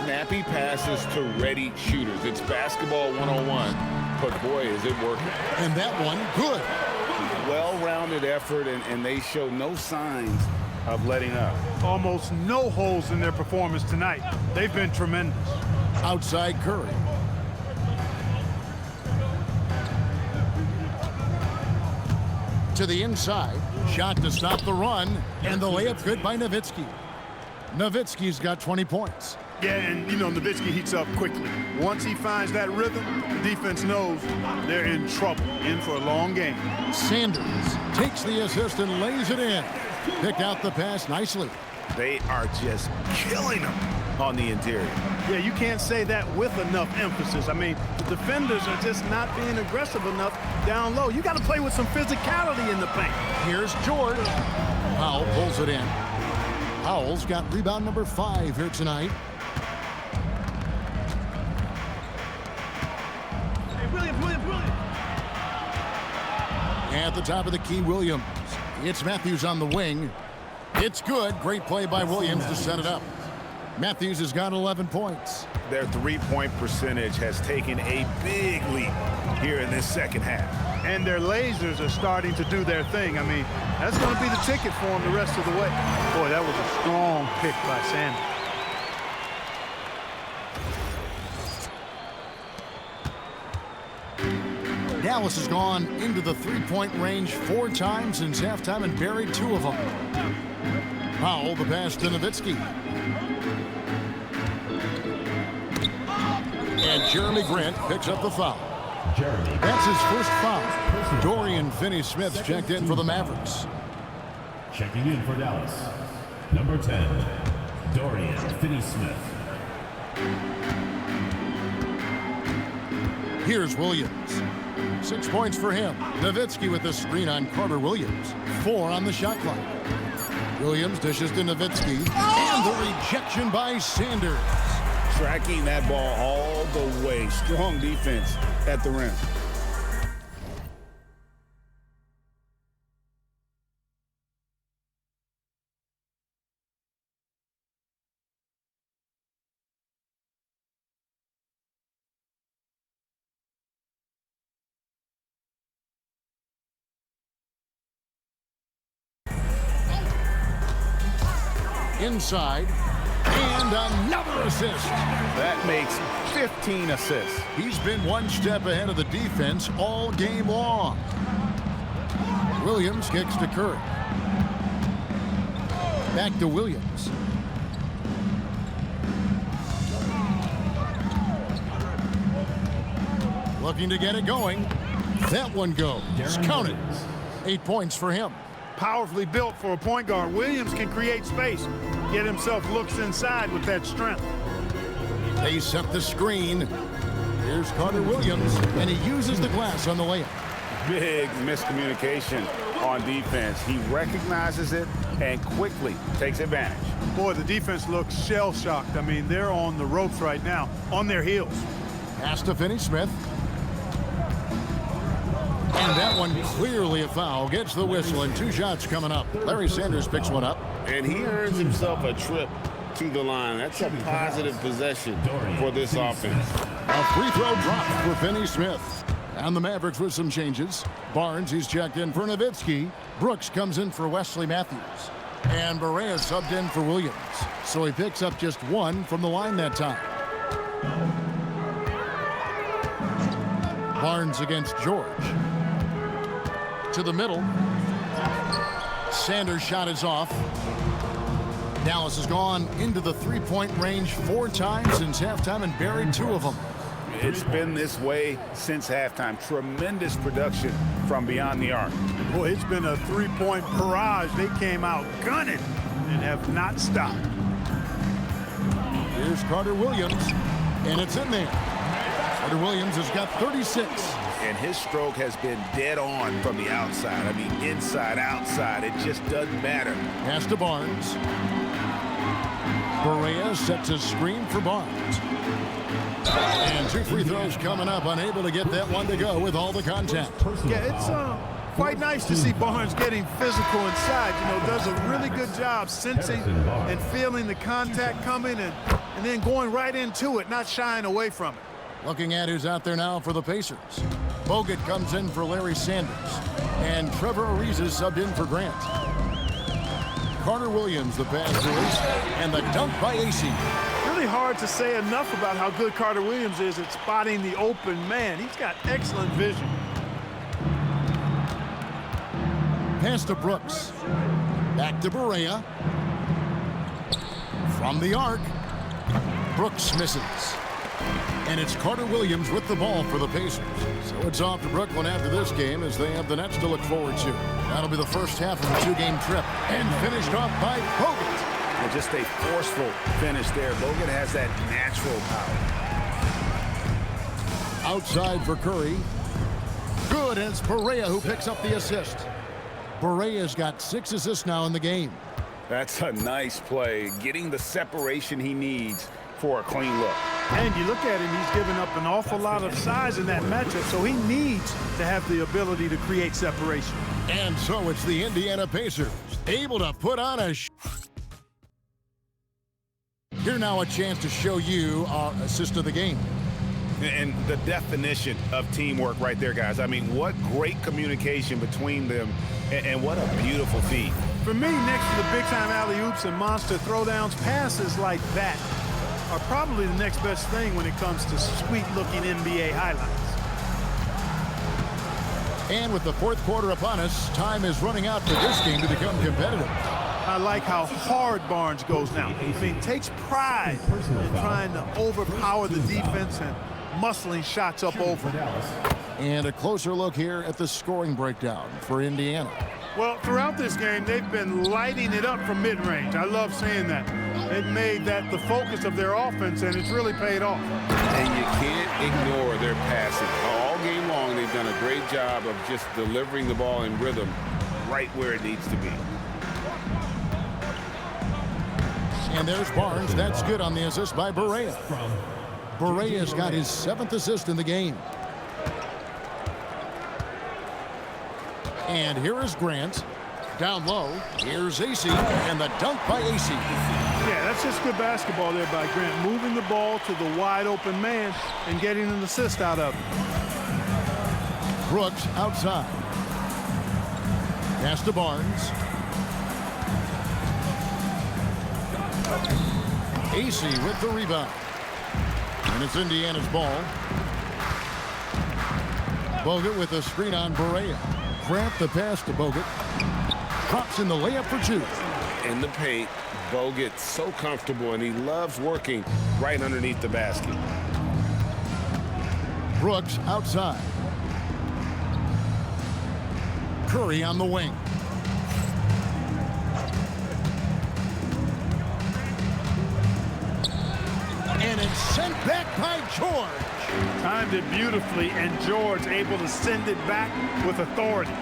Snappy passes to ready shooters. It's basketball 101, but boy, is it working. And that one, good. Well-rounded effort, and they show no signs of letting up. Almost no holes in their performance tonight. They've been tremendous. Outside Curry. To the inside. Shot to stop the run. And the layup good by Nowitzki. Nowitzki's got 20 points. Yeah, and you know, Nowitzki heats up quickly. Once he finds that rhythm, the defense knows they're in trouble, in for a long game. Sanders takes the assist and lays it in. Picked out the pass nicely. They are just killing them on the interior. Yeah, you can't say that with enough emphasis. I mean, the defenders are just not being aggressive enough down low. You got to play with some physicality in the paint. Here's George. Powell pulls it in. Powell's got rebound number 5 here tonight. At the top of the key, Williams. It's Matthews on the wing. It's good. Great play by Williams to set it up. Matthews has got 11 points. Their three-point percentage has taken a big leap here in this second half. And their lasers are starting to do their thing. I mean, that's going to be the ticket for them the rest of the way. Boy, that was a strong pick by Sanders. Dallas has gone into the three-point range 4 times since halftime and buried 2 of them. Powell, the pass to Nowitzki. And Jeremy Grant picks up the foul. That's his first foul. Dorian Finney-Smith checked in for the Mavericks. Checking in for Dallas, number 10, Dorian Finney-Smith. Here's Williams. 6 points for him. Nowitzki with the screen on Carter Williams. 4 on the shot clock. Williams dishes to Nowitzki. And the rejection by Sanders. Tracking that ball all the way. Strong defense at the rim. Inside. And another assist. That makes 15 assists. He's been one step ahead of the defense all game long. Williams kicks to Curry. Back to Williams. Looking to get it going. That one goes. Count it. 8 points for him. Powerfully built for a point guard. Williams can create space, get himself looks inside with that strength. They set the screen. Here's Carter Williams, and he uses the glass on the layup. Big miscommunication on defense. He recognizes it and quickly takes advantage. Boy, the defense looks shell-shocked. I mean, they're on the ropes right now, on their heels. Pass to Finney-Smith. And that one clearly a foul. Gets the whistle, and 2 shots coming up. Larry Sanders picks one up. And he earns himself a trip to the line. That's a positive possession for this offense. A free throw drop for Finney-Smith. And the Mavericks with some changes. Barnes, he's checked in for Nowitzki. Brooks comes in for Wesley Matthews. And Barea subbed in for Williams. So he picks up just 1 from the line that time. Barnes against George. To the middle. Sanders' shot is off. Dallas has gone into the three-point range 4 times since halftime and buried 2 of them. It's been this way since halftime. Tremendous production from beyond the arc. Boy, it's been a three-point barrage. They came out gunning and have not stopped. Here's Carter Williams, and it's in there. Carter Williams has got 36. And his stroke has been dead on from the outside. I mean, inside, outside, it just doesn't matter. Pass to Barnes. Barea sets a screen for Barnes. And 2 free throws coming up, unable to get that one to go with all the contact. Yeah, it's quite nice to see Barnes getting physical inside. You know, does a really good job sensing and feeling the contact coming and then going right into it, not shying away from it. Looking at who's out there now for the Pacers. Bogut comes in for Larry Sanders. And Trevor Ariza subbed in for Grant. Carter Williams, the pass release, and the dunk by AC. Really hard to say enough about how good Carter Williams is at spotting the open man. He's got excellent vision. Pass to Brooks. Back to Barea. From the arc. Brooks misses. And it's Carter Williams with the ball for the Pacers. So it's off to Brooklyn after this game as they have the Nets to look forward to. That'll be the first half of a 2-game trip. And finished off by Bogut. And just a forceful finish there. Bogut has that natural power. Outside for Curry. Good, and it's Barea who picks up the assist. Barea's got 6 assists now in the game. That's a nice play. Getting the separation he needs for a clean look. And you look at him, he's given up an awful lot of size in that matchup, so he needs to have the ability to create separation. And so it's the Indiana Pacers able to put on a Here now a chance to show you our assist of the game. And the definition of teamwork right there, guys. I mean, what great communication between them, and what a beautiful feat. For me, next to the big-time alley-oops and monster throwdowns, passes like that are probably the next best thing when it comes to sweet-looking NBA highlights. And with the fourth quarter upon us, time is running out for this game to become competitive. I like how hard Barnes goes now. I mean, takes pride in trying to overpower the defense and muscling shots up over. And a closer look here at the scoring breakdown for Indiana. Well, throughout this game, they've been lighting it up from mid-range. I love seeing that. They've made that the focus of their offense, and it's really paid off. And you can't ignore their passing. All game long, they've done a great job of just delivering the ball in rhythm right where it needs to be. And there's Barnes. That's good on the assist by Barea. Barea's got his 7th assist in the game. And here is Grant. Down low, here's AC, and the dunk by AC. Yeah, that's just good basketball there by Grant, moving the ball to the wide open man and getting an assist out of it. Brooks outside. Pass to Barnes. AC with the rebound. And it's Indiana's ball. Bogut with a screen on Barea. Grant the pass to Bogut. Drops in the layup for 2. In the paint, Bogut so comfortable, and he loves working right underneath the basket. Brooks outside. Curry on the wing. And it's sent back by George. Timed it beautifully, and George able to send it back with authority.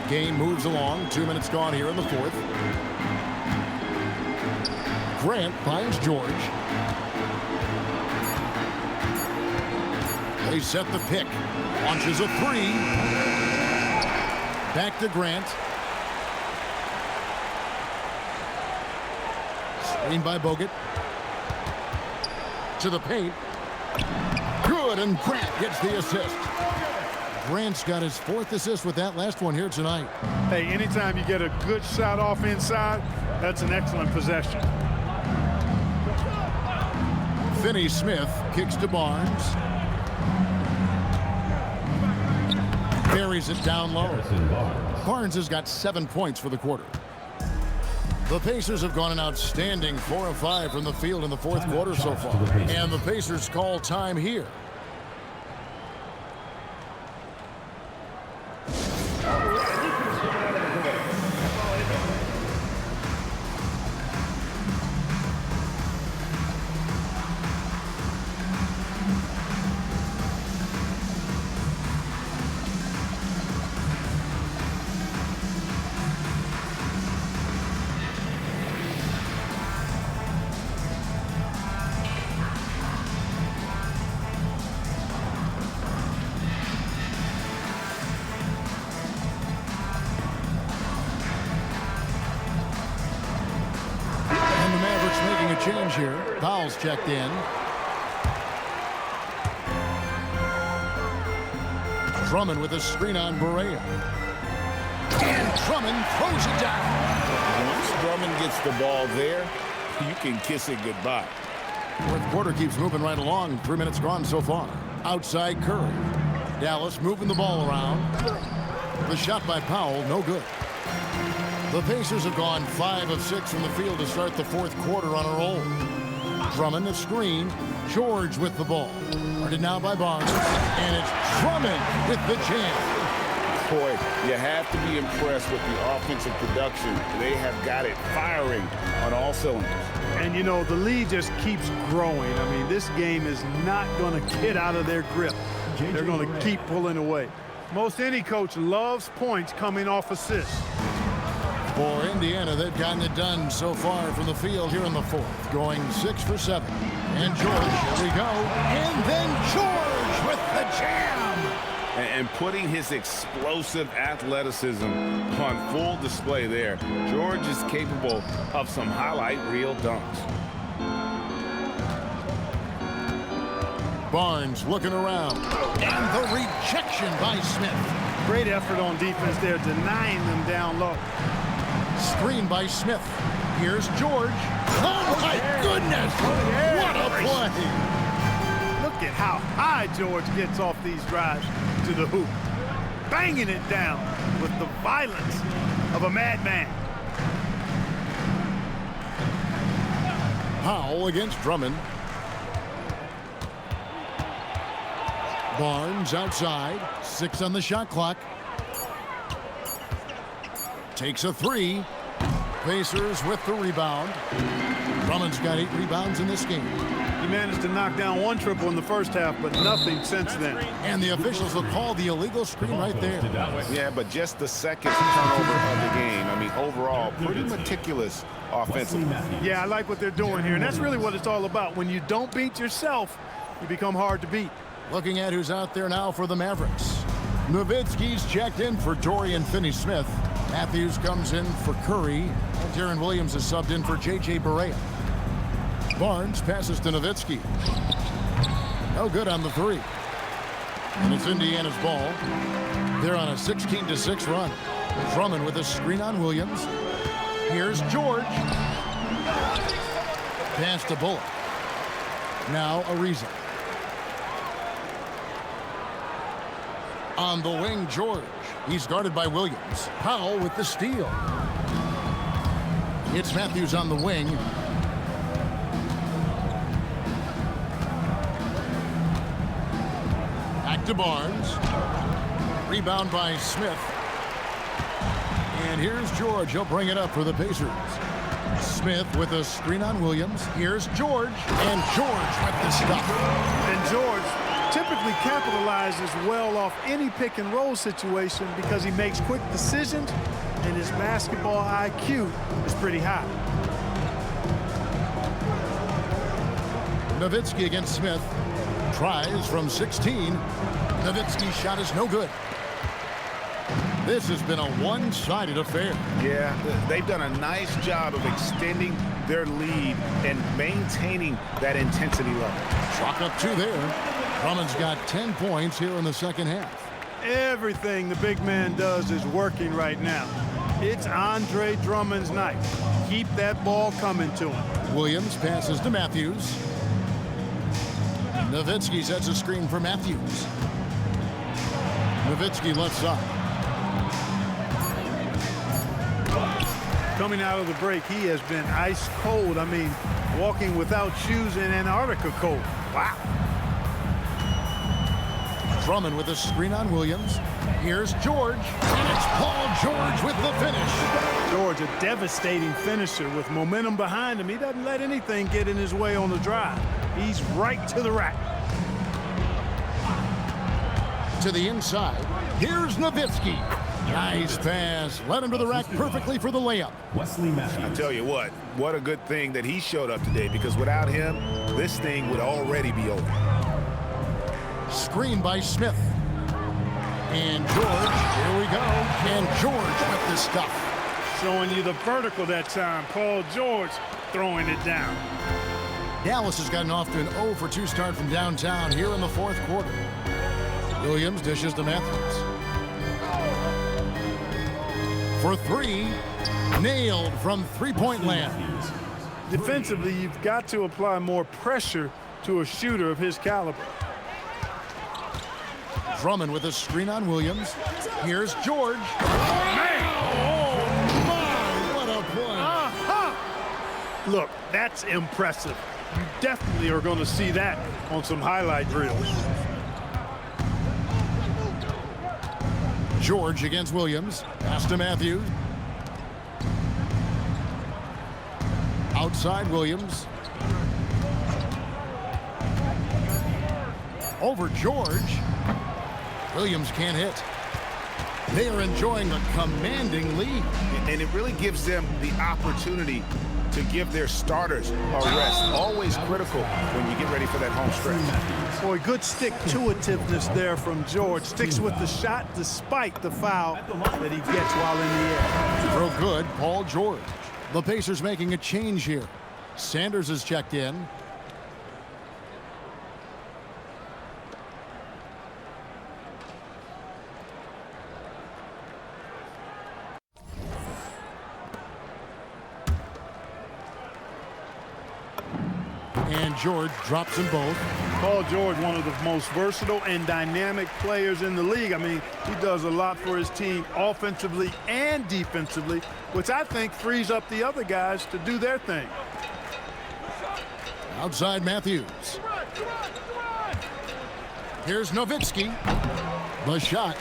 Game moves along. 2 minutes gone here in the fourth. Grant finds George. They set the pick. Launches a 3. Back to Grant. Screen by Bogut. To the paint. Good, and Grant gets the assist. Grant's got his 4th assist with that last one here tonight. Hey, anytime you get a good shot off inside, that's an excellent possession. Finney-Smith kicks to Barnes. Buries it down low. Barnes has got 7 points for the quarter. The Pacers have gone an outstanding 4 of 5 from the field in the fourth quarter so far. And the Pacers call time here. Change here. Fouls checked in. Drummond with a screen on Barea. And Drummond throws it down. Once Drummond gets the ball there, you can kiss it goodbye. Fourth quarter keeps moving right along. 3 minutes gone so far. Outside Curry. Dallas moving the ball around. The shot by Powell, no good. The Pacers have gone 5 of 6 from the field to start the fourth quarter on a roll. Drummond the screen. George with the ball. Guarded now by Barnes. And it's Drummond with the jam. Boy, you have to be impressed with the offensive production. They have got it firing on all cylinders. And, you know, the lead just keeps growing. I mean, this game is not going to get out of their grip. They're going to keep pulling away. Most any coach loves points coming off assists. For Indiana, they've gotten it done so far from the field here in the fourth, going 6 for 7. And George, here we go. And then George with the jam. And putting his explosive athleticism on full display there. George is capable of some highlight reel dunks. Barnes looking around. And the rejection by Smith. Great effort on defense there, denying them down low. Screen by Smith. Here's George. Oh, my goodness. What a play. Look at how high George gets off these drives to the hoop. Banging it down with the violence of a madman. Powell against Drummond. Barnes outside. 6 on the shot clock. Takes a 3. Pacers with the rebound. Drummond's got 8 rebounds in this game. He managed to knock down 1 triple in the first half, but nothing since then. And the officials will call the illegal screen right there. Yeah, but just the second turnover of the game. I mean, overall, pretty meticulous offensively. Yeah, I like what they're doing here, and that's really what it's all about. When you don't beat yourself, you become hard to beat. Looking at who's out there now for the Mavericks. Nowitzki's checked in for Dorian Finney-Smith. Matthews comes in for Curry. And Deron Williams is subbed in for J.J. Barea. Barnes passes to Nowitzki. No good on the 3. And it's Indiana's ball. They're on a 16-6 run. Drummond with a screen on Williams. Here's George. Pass to Bullock. Now Ariza. On the wing, George. He's guarded by Williams. Powell with the steal. It's Matthews on the wing. Back to Barnes. Rebound by Smith. And here's George. He'll bring it up for the Pacers. Smith with a screen on Williams. Here's George. And George with the stuff. And George typically capitalizes well off any pick and roll situation because he makes quick decisions and his basketball IQ is pretty high. Nowitzki against Smith. Tries from 16. Nowitzki's shot is no good. This has been a one-sided affair. Yeah, they've done a nice job of extending their lead and maintaining that intensity level. Chalk up 2 there. Drummond's got 10 points here in the second half. Everything the big man does is working right now. It's Andre Drummond's night. Keep that ball coming to him. Williams passes to Matthews. Nowitzki sets a screen for Matthews. Nowitzki left side. Coming out of the break, he has been ice cold. I mean, walking without shoes in Antarctica cold. Wow. Drummond with a screen on Williams. Here's George. And it's Paul George with the finish. George, a devastating finisher with momentum behind him. He doesn't let anything get in his way on the drive. He's right to the rack. To the inside. Here's Nowitzki. Nice pass. Led him to the rack perfectly for the layup. I tell you what a good thing that he showed up today, because without him, this thing would already be over. Screen by Smith. And George, here we go. And George with the stuff. Showing you the vertical that time. Paul George throwing it down. Dallas has gotten off to an 0 for 2 start from downtown here in the fourth quarter. Williams dishes to Matthews. For 3, nailed from three-point land. Defensively, you've got to apply more pressure to a shooter of his caliber. Drummond with a screen on Williams. Here's George. Oh, my, what a play. Look, that's impressive. You definitely are going to see that on some highlight reels. George against Williams. Pass to Matthews. Outside Williams. Over George. Williams can't hit. They are enjoying a commanding lead. And it really gives them the opportunity to give their starters a rest. Always critical when you get ready for that home stretch. Boy, good stick-to-itiveness there from George. Sticks with the shot despite the foul that he gets while in the air. Throw good, Paul George. The Pacers making a change here. Sanders is checked in. And George drops them both. Paul George, one of the most versatile and dynamic players in the league. I mean, he does a lot for his team offensively and defensively, which I think frees up the other guys to do their thing. Outside Matthews. Here's Nowitzki. The shot,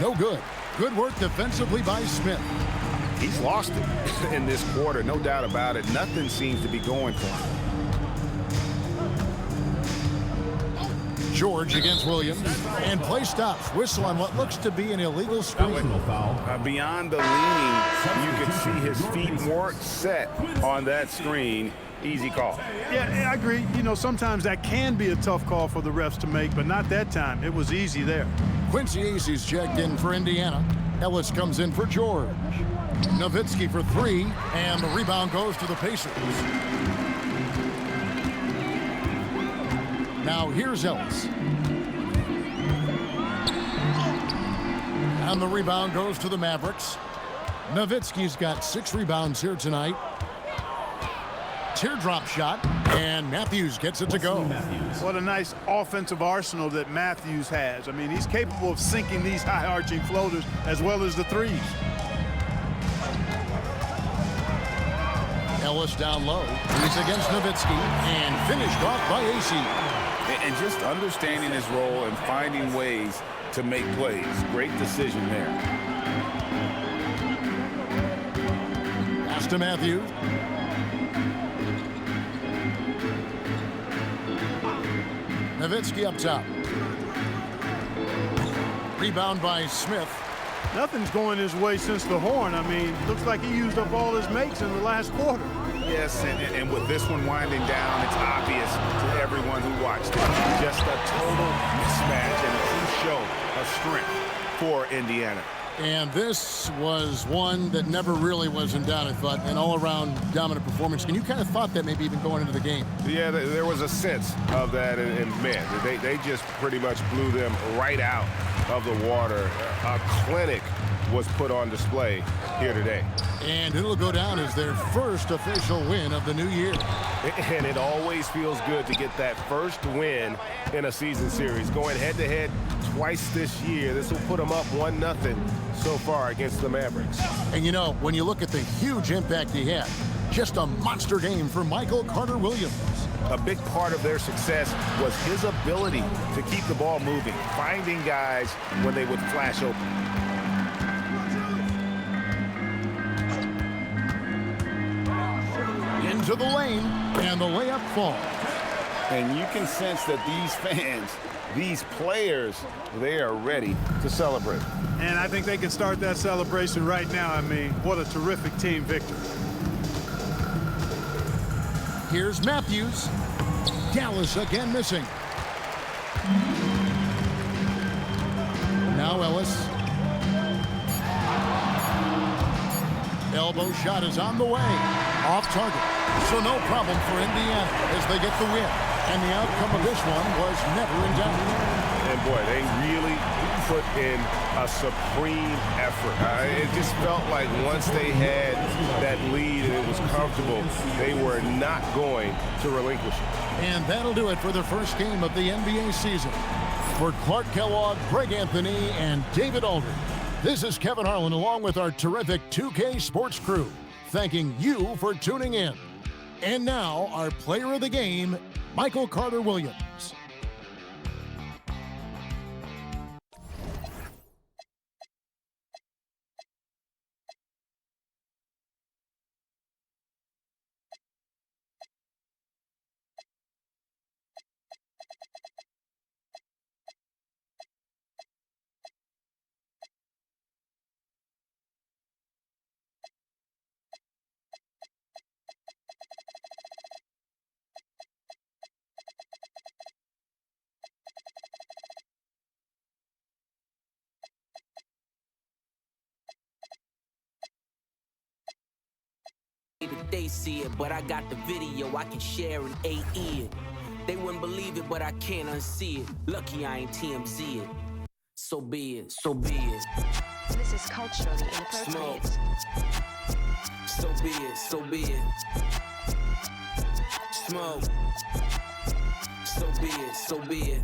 no good. Good work defensively by Smith. He's lost it in this quarter, no doubt about it. Nothing seems to be going for him. George against Williams, and play stops. Whistle on what looks to be an illegal screen. Beyond the leaning, you can see his feet weren't set on that screen. Easy call. Yeah, I agree. You know, sometimes that can be a tough call for the refs to make, but not that time. It was easy there. Quincy Acey's checked in for Indiana. Ellis comes in for George. Nowitzki for three, and the rebound goes to the Pacers. Now here's Ellis. And the rebound goes to the Mavericks. Nowitzki's got 6 rebounds here tonight. Teardrop shot, and Matthews gets it to go. What a nice offensive arsenal that Matthews has. I mean, he's capable of sinking these high-arching floaters as well as the threes. Ellis down low. He's against Nowitzki, and finished off by Acey. And just understanding his role and finding ways to make plays. Great decision there. Pass to Matthews. Nowitzki up top. Rebound by Smith. Nothing's going his way since the horn. I mean, looks like he used up all his makes in the last quarter. Yes, and with this one winding down, it's obvious to everyone who watched it. Just a total mismatch and a true show of strength for Indiana. And this was one that never really was in doubt, I thought, an all-around dominant performance. And you kind of thought that maybe even going into the game. Yeah, there was a sense of that, and man, they just pretty much blew them right out of the water. A clinic was put on display here today. And it'll go down as their first official win of the new year. And it always feels good to get that first win in a season series. Going head-to-head twice this year, this will put them up 1-0 so far against the Mavericks. And you know, when you look at the huge impact he had, just a monster game for Michael Carter-Williams. A big part of their success was his ability to keep the ball moving, finding guys when they would flash open. Into the lane, and the layup falls. And you can sense that these fans, these players, they are ready to celebrate. And I think they can start that celebration right now. I mean, what a terrific team victory. Here's Matthews. Dallas again missing. Now Ellis. Elbow shot is on the way. Off target. So no problem for Indiana as they get the win. And the outcome of this one was never in doubt. And boy, they really put in a supreme effort. It just felt like once they had that lead and it was comfortable, they were not going to relinquish it. And that'll do it for the first game of the NBA season. For Clark Kellogg, Greg Anthony, and David Aldridge, this is Kevin Harlan along with our terrific 2K Sports crew, thanking you for tuning in. And now, our player of the game, Michael Carter-Williams. like they see it, but I got the video I can share in AE it. They wouldn't believe it, but I can't unsee it. Lucky I ain't TMZ it. So be it, so be it. This is culturally inappropriate. Smoke. So be it, so be it. Smoke. So be it, so be it.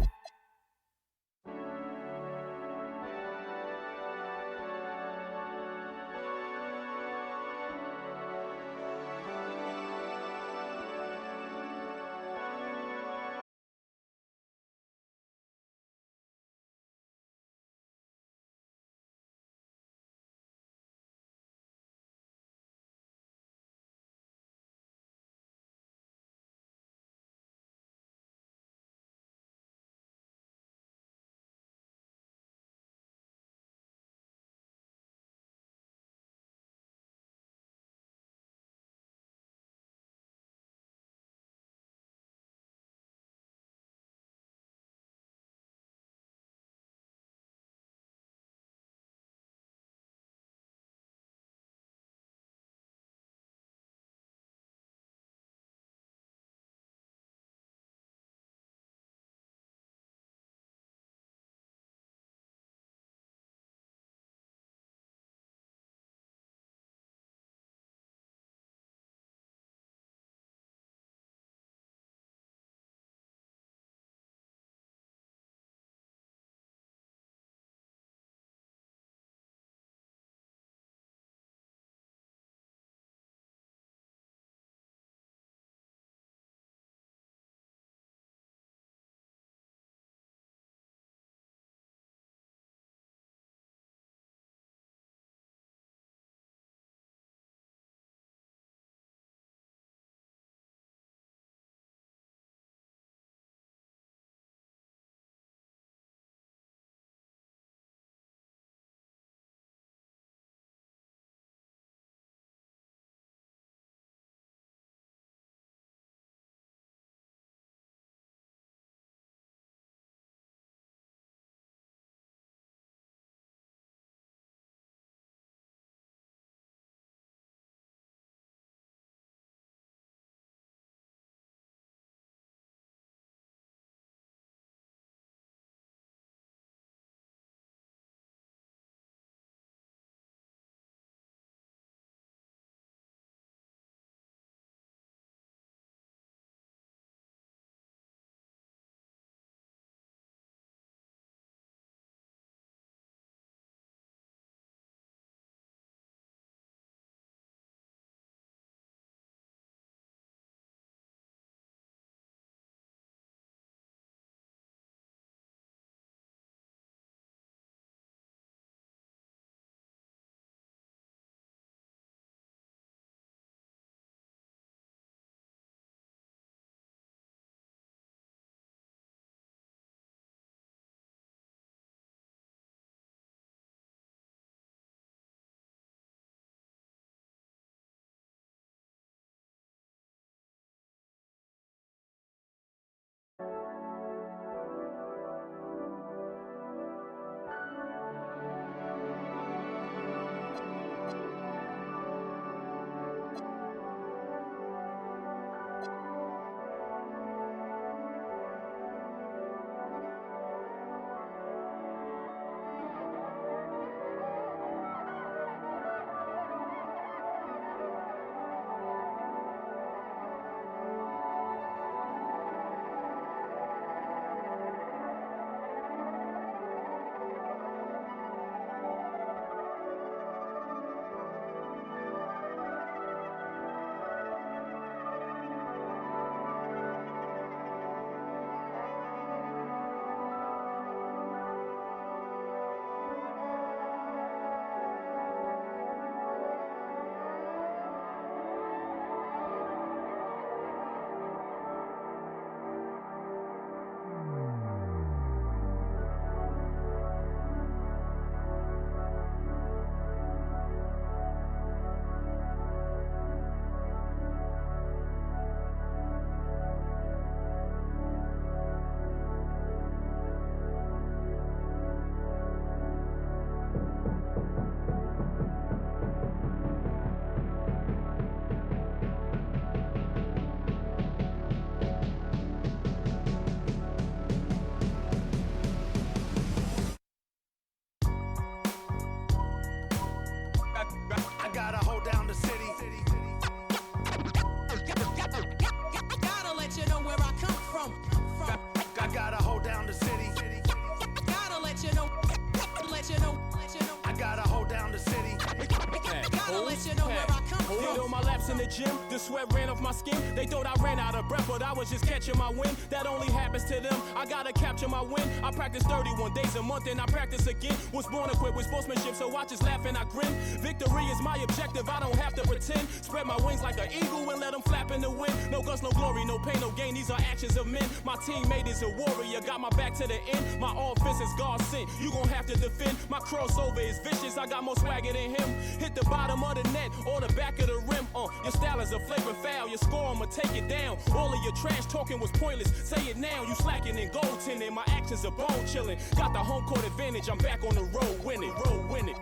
let you know where I come from. Did all my laps in the gym, the sweat ran off my skin. They thought I ran out of breath, but I was just catching my wind. That only happens to them. I gotta capture my win. I practice 31 days a month and I practice again. Was born equipped with sportsmanship, so I just laugh and I grin. Victory is my objective, I don't have to pretend. Spread my wings like an eagle and let them flap in the wind. No guts, no glory, no pain, no gain. These are actions of men. My teammate is a warrior, got my back to the end. My offense is God sent. You gon' have to defend. My crossover is vicious, I got more swagger than him. Hit the bottom of the net or the back of the rim. Your style is a flagrant foul. Your score, I'ma take it down. All of your trash talking was pointless. Say it now, you slacking in goaltending. My actions are bone chilling. Got the home court advantage. I'm back on the road winning. Road winning.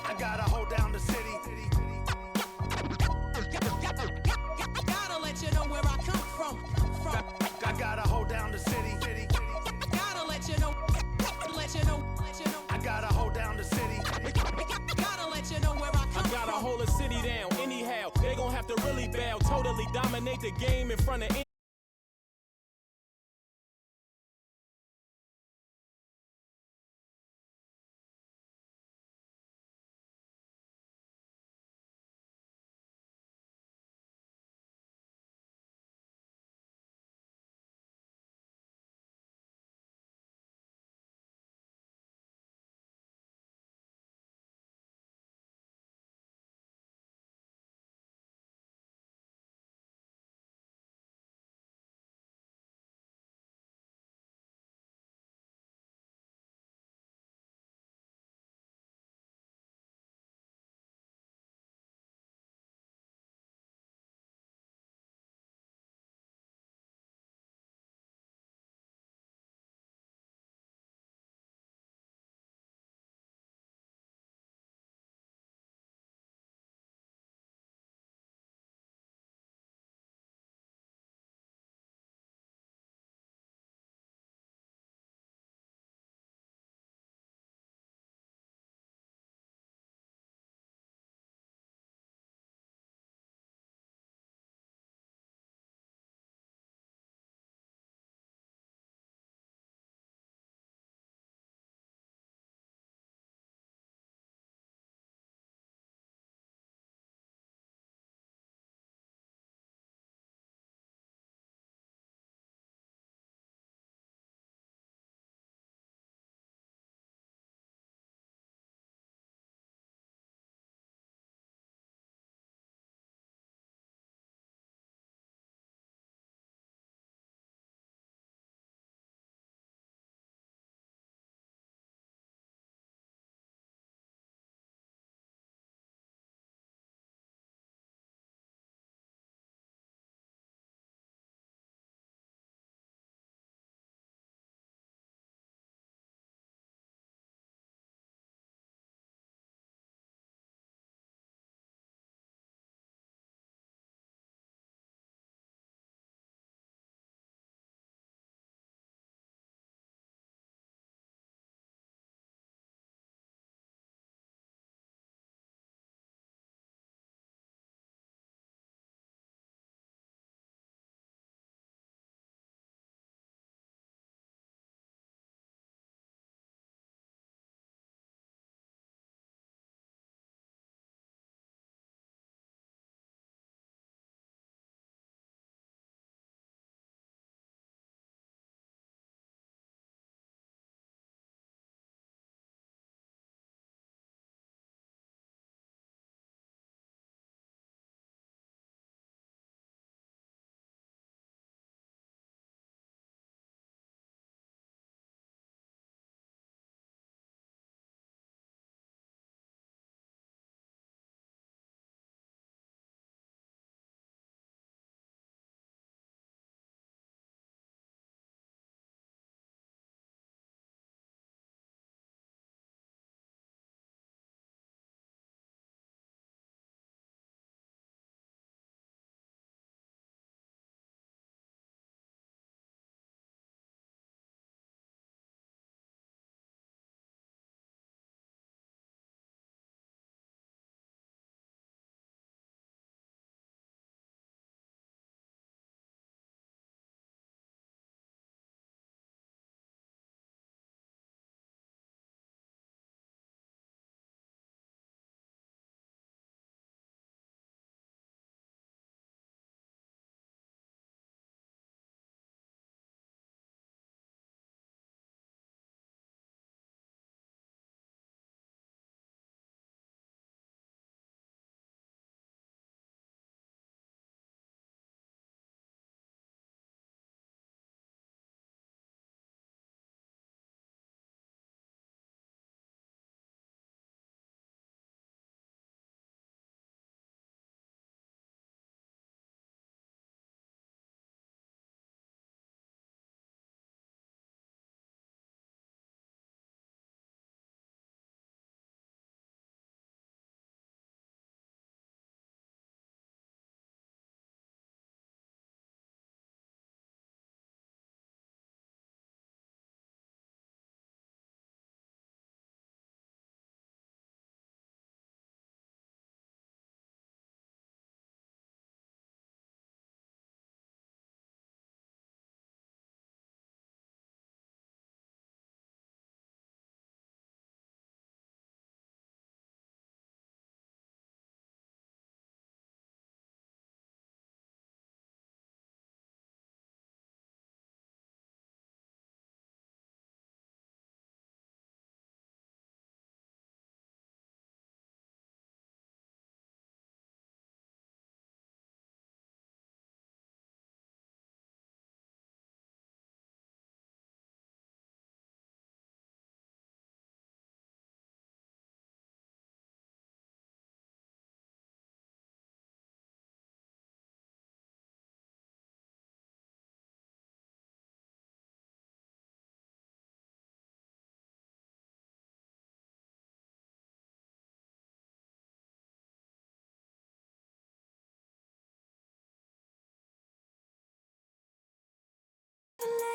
I gotta hold down the city. Gotta let you know where I come from. I gotta hold down the city. Gotta let you know. I gotta hold down the city. Gotta let you know where I come from. I gotta hold a city down. Anyhow, they gon' have to really bow. Totally dominate the game in front of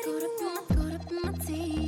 Caught up in my teeth.